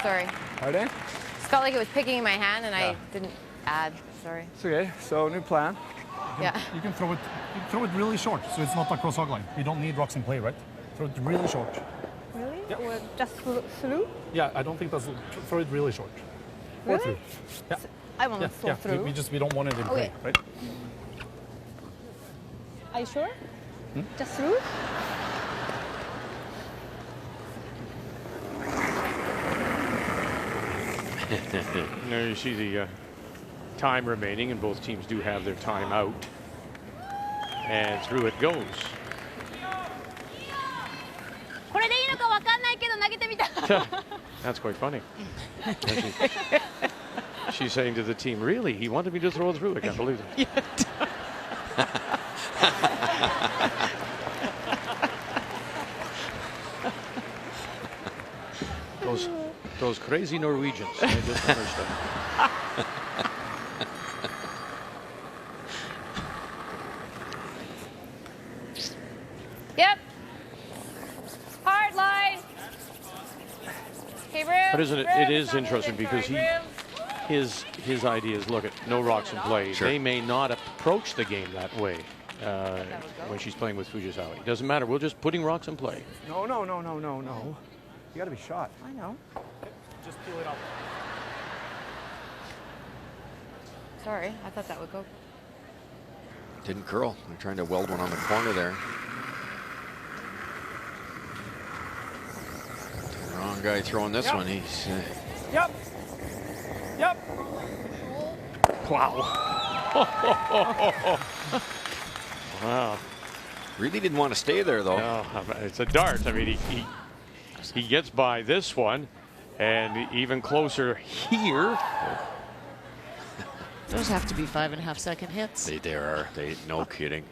[SPEAKER 8] Sorry.
[SPEAKER 9] Pardon?
[SPEAKER 8] Just felt like it was picking in my hand, and I didn't add. Sorry.
[SPEAKER 9] It's okay. So new plan.
[SPEAKER 8] Yeah.
[SPEAKER 5] You can throw it really short, so it's not across hog line. You don't need rocks in play, right? Throw it really short.
[SPEAKER 6] Really?
[SPEAKER 5] Yeah.
[SPEAKER 6] Or just through?
[SPEAKER 5] Yeah, I don't think that's. Throw it really short. Or
[SPEAKER 6] Really?
[SPEAKER 5] through. Yeah.
[SPEAKER 6] I want to throw through.
[SPEAKER 5] We don't want it in play, right?
[SPEAKER 6] Are you sure?
[SPEAKER 5] Hmm?
[SPEAKER 6] Just through?
[SPEAKER 1] Now you see the time remaining, and both teams do have their time out. And through it goes.
[SPEAKER 6] これでいいのかわかんないけど投げてみた。
[SPEAKER 1] That's quite funny. She's saying to the team, really? He wanted me to throw through. I can't believe it. Those crazy Norwegians. I just understand.
[SPEAKER 8] Yep. Hard line. Okay, room.
[SPEAKER 1] But isn't it?
[SPEAKER 8] Room,
[SPEAKER 1] It is
[SPEAKER 8] stop
[SPEAKER 1] interesting
[SPEAKER 8] moving,
[SPEAKER 1] because
[SPEAKER 8] sorry, room.
[SPEAKER 1] his idea is, look, at no rocks in play.
[SPEAKER 3] Sure.
[SPEAKER 1] They may not approach the game that way when she's playing with Fujisawa. Doesn't matter. We're just putting rocks in play.
[SPEAKER 9] No. You got to be shot.
[SPEAKER 8] I know.
[SPEAKER 5] Just peel it up.
[SPEAKER 8] Sorry, I thought that would go.
[SPEAKER 3] Didn't curl. I'm trying to weld one on the corner there. Wrong guy throwing this one. He's.
[SPEAKER 5] Yep. Yep.
[SPEAKER 1] Wow. Wow.
[SPEAKER 3] Really didn't want to stay there, though.
[SPEAKER 1] No, it's a dart. I mean, he gets by this one, and even closer here.
[SPEAKER 2] Those have to be 5.5-second hits.
[SPEAKER 3] They are. No kidding.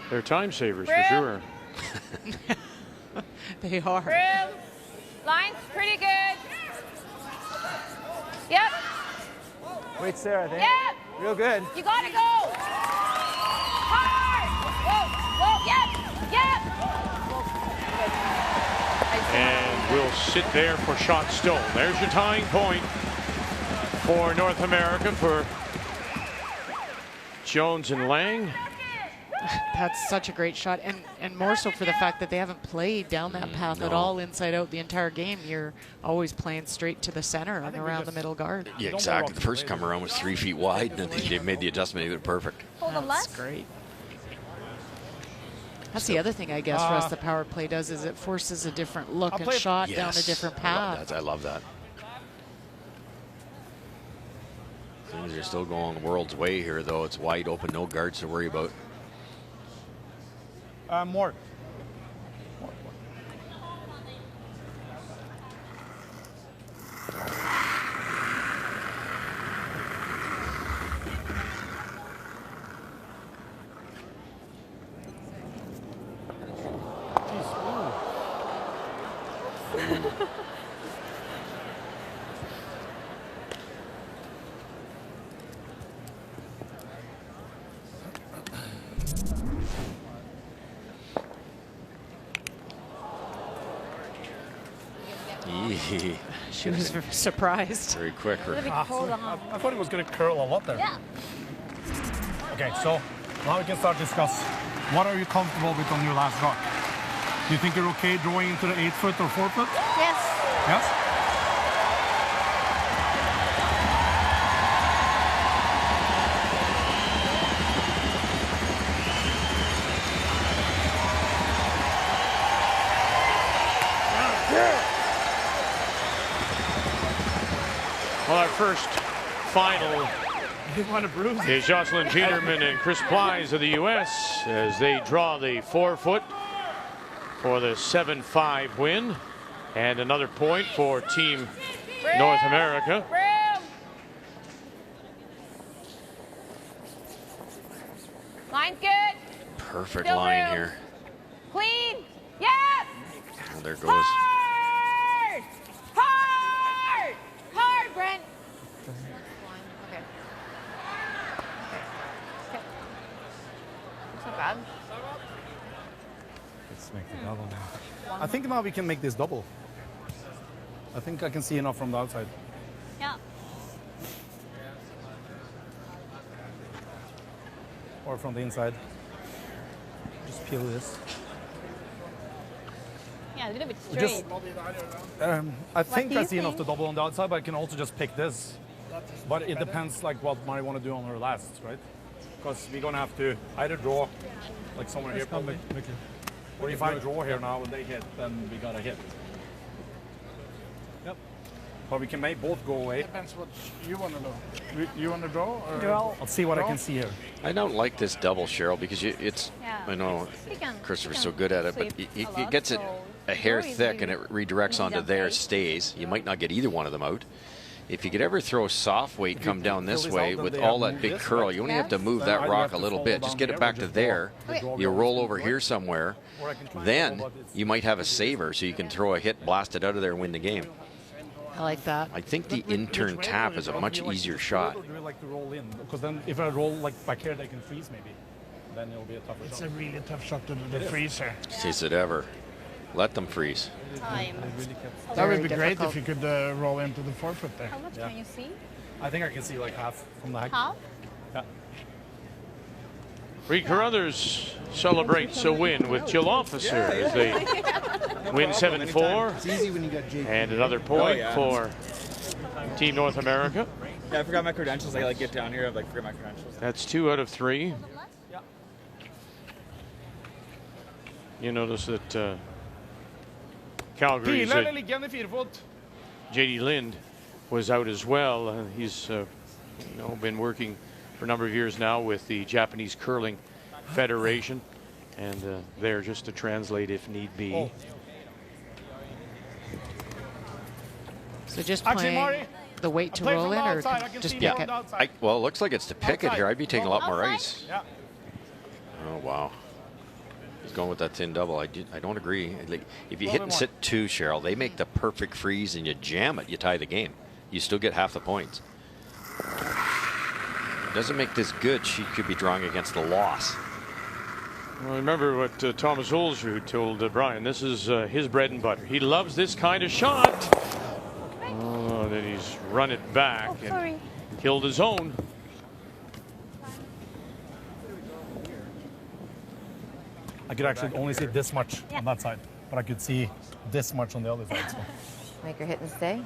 [SPEAKER 1] They're time savers for sure.
[SPEAKER 2] They are.
[SPEAKER 8] Room. Line's pretty good. Yep.
[SPEAKER 9] Wait, Sarah. There.
[SPEAKER 8] Yep.
[SPEAKER 9] Real good.
[SPEAKER 8] You gotta go. Hard. Whoa. Yep.
[SPEAKER 1] And we'll sit there for shot stone. There's your tying point for North America for Jones and Lang.
[SPEAKER 2] That's such a great shot, and more so for the fact that they haven't played down that path at all inside out the entire game. You're always playing straight to the center and around the middle guard.
[SPEAKER 3] Yeah, exactly. The first come around was 3 feet wide, and they made the adjustment. They did perfect.
[SPEAKER 2] That's great. That's the other thing, I guess, for us the power play does is it forces a different look and shot down a different path.
[SPEAKER 3] I love that. Things are still going the world's way here, though. It's wide open, no guards to worry about.
[SPEAKER 5] More.
[SPEAKER 2] She was surprised.
[SPEAKER 3] Very quick.
[SPEAKER 5] I thought it was going to curl a lot there.
[SPEAKER 6] Yeah.
[SPEAKER 5] Okay, so now we can start discuss. What are you comfortable with on your last rock? Do you think you're okay drawing into the 8-foot or 4-foot?
[SPEAKER 6] Yes.
[SPEAKER 5] Yes?
[SPEAKER 1] Well, our first final is Jocelyn Peterman and Chris Plies of the U.S. as they draw the 4-foot for the 7-5 win. And another point for Team North America.
[SPEAKER 8] Line's good.
[SPEAKER 3] Perfect
[SPEAKER 8] Still
[SPEAKER 3] line
[SPEAKER 8] room.
[SPEAKER 3] here.
[SPEAKER 8] Clean. Yep.
[SPEAKER 3] Oh, there goes.
[SPEAKER 8] Hard. bad.
[SPEAKER 9] Let's make the double now.
[SPEAKER 5] I think now we can make this double. I think I can see enough from the outside.
[SPEAKER 6] Yeah.
[SPEAKER 5] Or from the inside. Just peel this.
[SPEAKER 6] Yeah, a little bit
[SPEAKER 5] We just-
[SPEAKER 6] straight.
[SPEAKER 5] I think
[SPEAKER 6] do
[SPEAKER 5] I
[SPEAKER 6] you
[SPEAKER 5] see enough
[SPEAKER 6] think?
[SPEAKER 5] to double on the outside, but I can also just pick this. But it depends like what Mari want to do on her last, right? Because we're gonna have to either draw like somewhere here probably. Or if I draw here now and they hit, then we gotta hit. Yep. But we can make both go away.
[SPEAKER 7] Depends what you want to do. You want to draw? Or
[SPEAKER 5] I'll see what I
[SPEAKER 7] draw?
[SPEAKER 5] can see here.
[SPEAKER 3] I don't like this double, Cheryl, because it's.
[SPEAKER 6] Yeah.
[SPEAKER 3] I know
[SPEAKER 6] He can-
[SPEAKER 3] Christopher's
[SPEAKER 6] he
[SPEAKER 3] so
[SPEAKER 6] can
[SPEAKER 3] good at it, but
[SPEAKER 6] sweep
[SPEAKER 3] he
[SPEAKER 6] a lot,
[SPEAKER 3] gets it
[SPEAKER 6] so
[SPEAKER 3] a hair
[SPEAKER 6] draw is
[SPEAKER 3] thick and
[SPEAKER 6] really
[SPEAKER 3] it redirects
[SPEAKER 6] easy
[SPEAKER 3] onto
[SPEAKER 6] to
[SPEAKER 3] there,
[SPEAKER 6] play.
[SPEAKER 3] stays. You might not get either one of them out. If you could ever throw soft weight
[SPEAKER 5] If
[SPEAKER 3] come
[SPEAKER 5] you
[SPEAKER 3] down
[SPEAKER 5] fill
[SPEAKER 3] this
[SPEAKER 5] this
[SPEAKER 3] way
[SPEAKER 5] out, then
[SPEAKER 3] with
[SPEAKER 5] they
[SPEAKER 3] all
[SPEAKER 5] have
[SPEAKER 3] that
[SPEAKER 5] moved
[SPEAKER 3] big
[SPEAKER 5] this,
[SPEAKER 3] curl,
[SPEAKER 5] right?
[SPEAKER 3] you only have to
[SPEAKER 6] Yes.
[SPEAKER 3] move
[SPEAKER 5] Then
[SPEAKER 3] that
[SPEAKER 5] either
[SPEAKER 3] rock
[SPEAKER 5] have
[SPEAKER 3] a
[SPEAKER 5] to
[SPEAKER 3] little
[SPEAKER 5] fall
[SPEAKER 3] bit.
[SPEAKER 5] down
[SPEAKER 3] Just get
[SPEAKER 5] here
[SPEAKER 3] it
[SPEAKER 5] or
[SPEAKER 3] back to
[SPEAKER 5] just
[SPEAKER 3] there.
[SPEAKER 5] draw. The draw
[SPEAKER 3] You
[SPEAKER 5] will
[SPEAKER 3] roll
[SPEAKER 5] always
[SPEAKER 3] over
[SPEAKER 5] be
[SPEAKER 3] here
[SPEAKER 5] right.
[SPEAKER 3] somewhere.
[SPEAKER 5] Or I can try and
[SPEAKER 3] Then
[SPEAKER 5] double, but it's-
[SPEAKER 3] you might have a saver, so you can throw a hit, blast it out of there, and win the game.
[SPEAKER 2] I like that.
[SPEAKER 3] I think the
[SPEAKER 5] Which
[SPEAKER 3] intern
[SPEAKER 5] way
[SPEAKER 3] tap
[SPEAKER 5] do you
[SPEAKER 3] is a
[SPEAKER 5] draw?
[SPEAKER 3] much
[SPEAKER 5] Do you like
[SPEAKER 3] easier
[SPEAKER 5] to
[SPEAKER 3] shot.
[SPEAKER 5] forward Or do you like to roll in? Because then if I roll like back here, they can freeze maybe. Then it'll be a tougher
[SPEAKER 7] It's
[SPEAKER 5] shot.
[SPEAKER 7] a really tough shot to do the freezer.
[SPEAKER 3] Is it ever? Let them freeze.
[SPEAKER 6] Time.
[SPEAKER 7] That would
[SPEAKER 2] Very
[SPEAKER 7] be great
[SPEAKER 2] difficult.
[SPEAKER 7] if you could roll into the 4-foot there.
[SPEAKER 6] How much
[SPEAKER 5] Yeah.
[SPEAKER 6] can you see?
[SPEAKER 5] I think I can see like half from the hack.
[SPEAKER 6] Half?
[SPEAKER 5] Yeah.
[SPEAKER 1] Reed Carruthers celebrates a win with Jill Officer as they win 7-4.
[SPEAKER 14] It's easy when you got Jake.
[SPEAKER 1] And another point
[SPEAKER 14] yeah.
[SPEAKER 1] for Team North America.
[SPEAKER 14] Yeah, I forgot my credentials. I like get down here. I like forget my credentials.
[SPEAKER 1] That's 2 out of 3. You notice that Calgary's
[SPEAKER 5] Pilar liggende 4 fot.
[SPEAKER 1] J.D. Lind was out as well. He's been working for a number of years now with the Japanese Curling Federation, and there just to translate if need be.
[SPEAKER 5] Oh.
[SPEAKER 2] So just
[SPEAKER 5] Actually,
[SPEAKER 2] playing
[SPEAKER 5] Mari,
[SPEAKER 2] the weight to
[SPEAKER 5] play
[SPEAKER 2] roll
[SPEAKER 5] from
[SPEAKER 2] in,
[SPEAKER 5] the
[SPEAKER 2] or
[SPEAKER 5] outside. I can
[SPEAKER 2] just
[SPEAKER 5] see
[SPEAKER 2] pick
[SPEAKER 5] more on
[SPEAKER 2] it?
[SPEAKER 5] the outside.
[SPEAKER 3] Well, it looks like it's to pick it here. I'd be taking a lot more
[SPEAKER 6] Outside?
[SPEAKER 3] ice.
[SPEAKER 5] Yeah.
[SPEAKER 3] Oh, wow. He's going with that thin double. I don't agree. Like, if you hit and sit 2, Cheryl, they make the perfect freeze and you jam it, you tie the game. You still get half the points. Doesn't make this good. She could be drawing against the loss.
[SPEAKER 1] Well, remember what Thomas Olsrud told Brian. This is his bread and butter. He loves this kind of shot. Oh, then he's run it back and killed his own.
[SPEAKER 5] I could actually only see this much on that side, but I could see this much on the other side. So.
[SPEAKER 8] Make her hit and stay.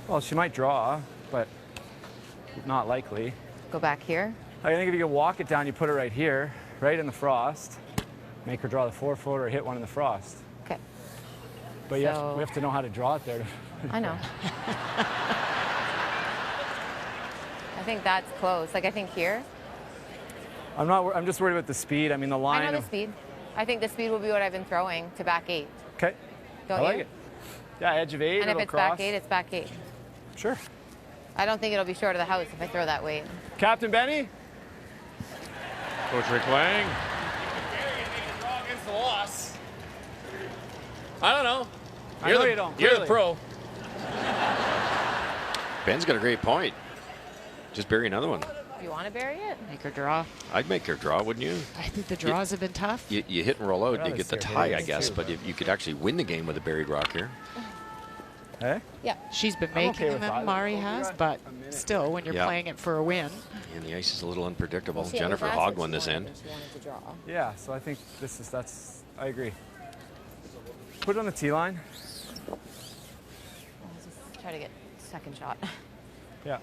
[SPEAKER 9] Well, she might draw, but not likely.
[SPEAKER 8] Go back here.
[SPEAKER 9] I think if you can walk it down, you put it right here, right in the frost. Make her draw the 4-foot or hit one in the frost.
[SPEAKER 8] Okay.
[SPEAKER 9] But yes, we have to know how to draw it there.
[SPEAKER 8] I know. I think that's close. Like I think here.
[SPEAKER 9] I'm just worried about the speed. I mean, the line.
[SPEAKER 8] I know the speed. I think the speed will be what I've been throwing to back 8.
[SPEAKER 9] Okay.
[SPEAKER 8] Don't
[SPEAKER 9] I like
[SPEAKER 8] you?
[SPEAKER 9] it. Yeah, edge of 8.
[SPEAKER 8] And if
[SPEAKER 9] it'll
[SPEAKER 8] it's
[SPEAKER 9] cross.
[SPEAKER 8] back 8, it's back 8.
[SPEAKER 9] Sure.
[SPEAKER 8] I don't think it'll be short of the house if I throw that weight.
[SPEAKER 9] Captain Benny?
[SPEAKER 1] Coach Rick Lang.
[SPEAKER 14] Against the loss. I don't know.
[SPEAKER 9] I know you don't.
[SPEAKER 14] You're the
[SPEAKER 9] clearly.
[SPEAKER 14] pro.
[SPEAKER 3] Ben's got a great point. Just bury another one.
[SPEAKER 8] Do you want to bury it?
[SPEAKER 2] Make her draw.
[SPEAKER 3] I'd make her draw, wouldn't you?
[SPEAKER 2] I think the draws have been tough.
[SPEAKER 3] You hit and roll out,
[SPEAKER 9] I'd
[SPEAKER 3] you get the
[SPEAKER 9] rather see her
[SPEAKER 3] tie,
[SPEAKER 9] hit
[SPEAKER 3] I
[SPEAKER 9] it,
[SPEAKER 3] guess,
[SPEAKER 9] too.
[SPEAKER 3] but you could actually win the game with a buried rock here.
[SPEAKER 9] Hey?
[SPEAKER 2] Yeah, she's been
[SPEAKER 9] I'm
[SPEAKER 2] making
[SPEAKER 9] okay with
[SPEAKER 2] them,
[SPEAKER 9] that.
[SPEAKER 2] Mari has, but still, when you're
[SPEAKER 3] Yeah.
[SPEAKER 2] playing it for a win.
[SPEAKER 3] And the ice is a little unpredictable.
[SPEAKER 8] See,
[SPEAKER 3] Jennifer
[SPEAKER 8] that's
[SPEAKER 3] Hogg
[SPEAKER 8] what
[SPEAKER 3] won
[SPEAKER 8] she
[SPEAKER 3] this
[SPEAKER 8] wanted
[SPEAKER 3] end.
[SPEAKER 8] when she wanted to draw.
[SPEAKER 9] Yeah, so I think I agree. Put it on the tee line.
[SPEAKER 8] I'll just try to get second shot.
[SPEAKER 9] Yeah.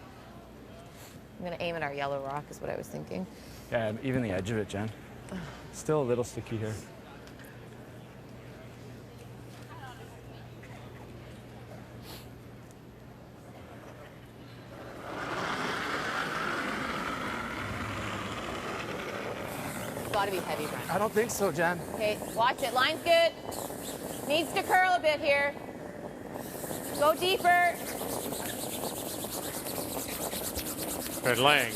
[SPEAKER 8] I'm going to aim at our yellow rock is what I was thinking.
[SPEAKER 9] Yeah, even the edge of it, Jen. Still a little sticky here.
[SPEAKER 8] It's got to be heavy, Brent.
[SPEAKER 9] I don't think so, Jen.
[SPEAKER 8] Okay, watch it. Line's good. Needs to curl a bit here. Go deeper.
[SPEAKER 1] Fred Lang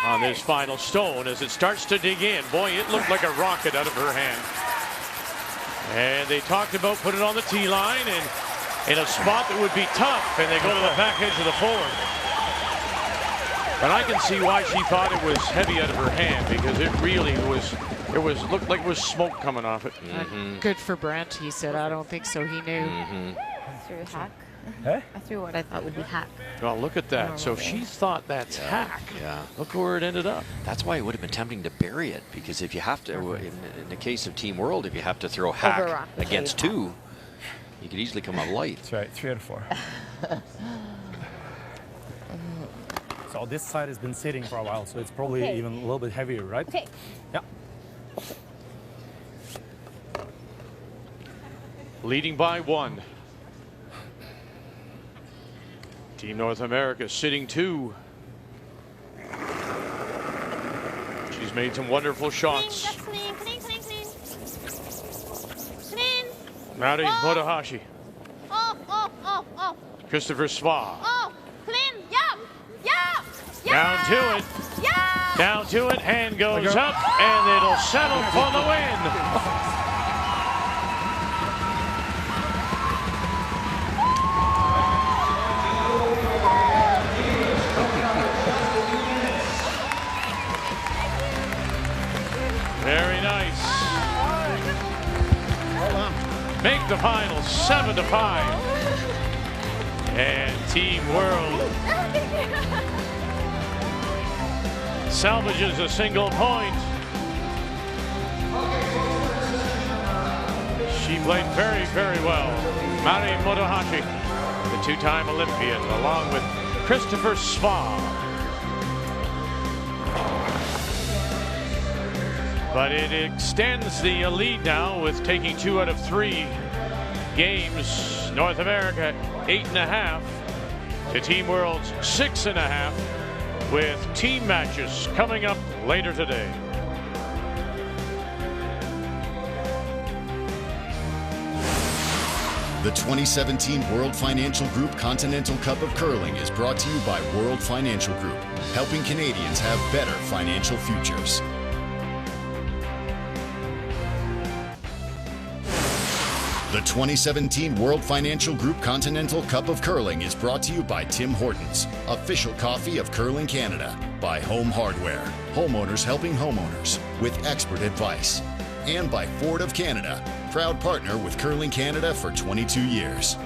[SPEAKER 1] on this final stone as it starts to dig in. Boy, it looked like a rocket out of her hand. And they talked about putting it on the tee line and in a spot that would be tough, and they go to the back edge of the forward. But I can see why she thought it was heavy out of her hand, because it really was. Looked like it was smoke coming off it.
[SPEAKER 2] Good for Brent, he said. I don't think so. He knew.
[SPEAKER 8] Through hack.
[SPEAKER 5] Huh?
[SPEAKER 8] I threw what I thought would be hack.
[SPEAKER 1] Well, look at that. So if she thought that's hack, look where it ended up.
[SPEAKER 3] That's why it would have been tempting to bury it, because if you have to, in the case of Team World, if you have to throw hack against 2, you could easily come out light.
[SPEAKER 5] That's right, 3 out of 4. So this side has been sitting for a while, so it's probably even a little bit heavier, right?
[SPEAKER 8] Okay.
[SPEAKER 5] Yeah.
[SPEAKER 1] Leading by 1. Team North America sitting 2. She's made some wonderful shots.
[SPEAKER 6] Clean, clean, clean, clean.
[SPEAKER 1] Mari Motohashi.
[SPEAKER 6] Oh.
[SPEAKER 1] Christopher Sva.
[SPEAKER 6] Oh, clean. Yeah.
[SPEAKER 1] Down to it.
[SPEAKER 6] Yeah.
[SPEAKER 1] Down to it. Hand goes up, and it'll settle for the win. Very nice. Make the final 7-5. And Team World salvages a single point. She played very, very well. Mari Motohashi, the 2-time Olympian, along with Christopher Sva. But it extends the lead now with taking 2 out of 3 games. North America 8.5 to Team World's 6.5, with team matches coming up later today.
[SPEAKER 4] The 2017 World Financial Group Continental Cup of Curling is brought to you by World Financial Group, helping Canadians have better financial futures. The 2017 World Financial Group Continental Cup of Curling is brought to you by Tim Hortons, official coffee of Curling Canada, by Home Hardware, homeowners helping homeowners with expert advice, and by Ford of Canada, proud partner with Curling Canada for 22 years.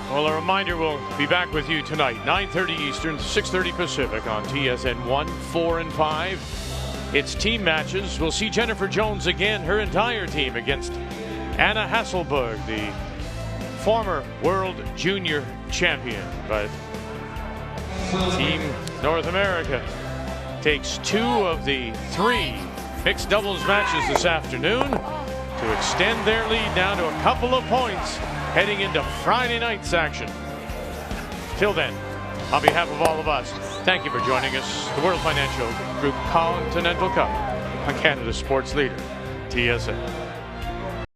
[SPEAKER 1] Well, a reminder, we'll be back with you tonight, 9:30 Eastern, 6:30 Pacific on TSN 1, 4, and 5. It's team matches. We'll see Jennifer Jones again, her entire team, against Anna Hasselborg, the former World Junior Champion. But Team North America takes 2 of the 3 mixed doubles matches this afternoon to extend their lead down to a couple of points heading into Friday night's action. Till then, on behalf of all of us, thank you for joining us. The World Financial Group Continental Cup on Canada's sports leader, TSN.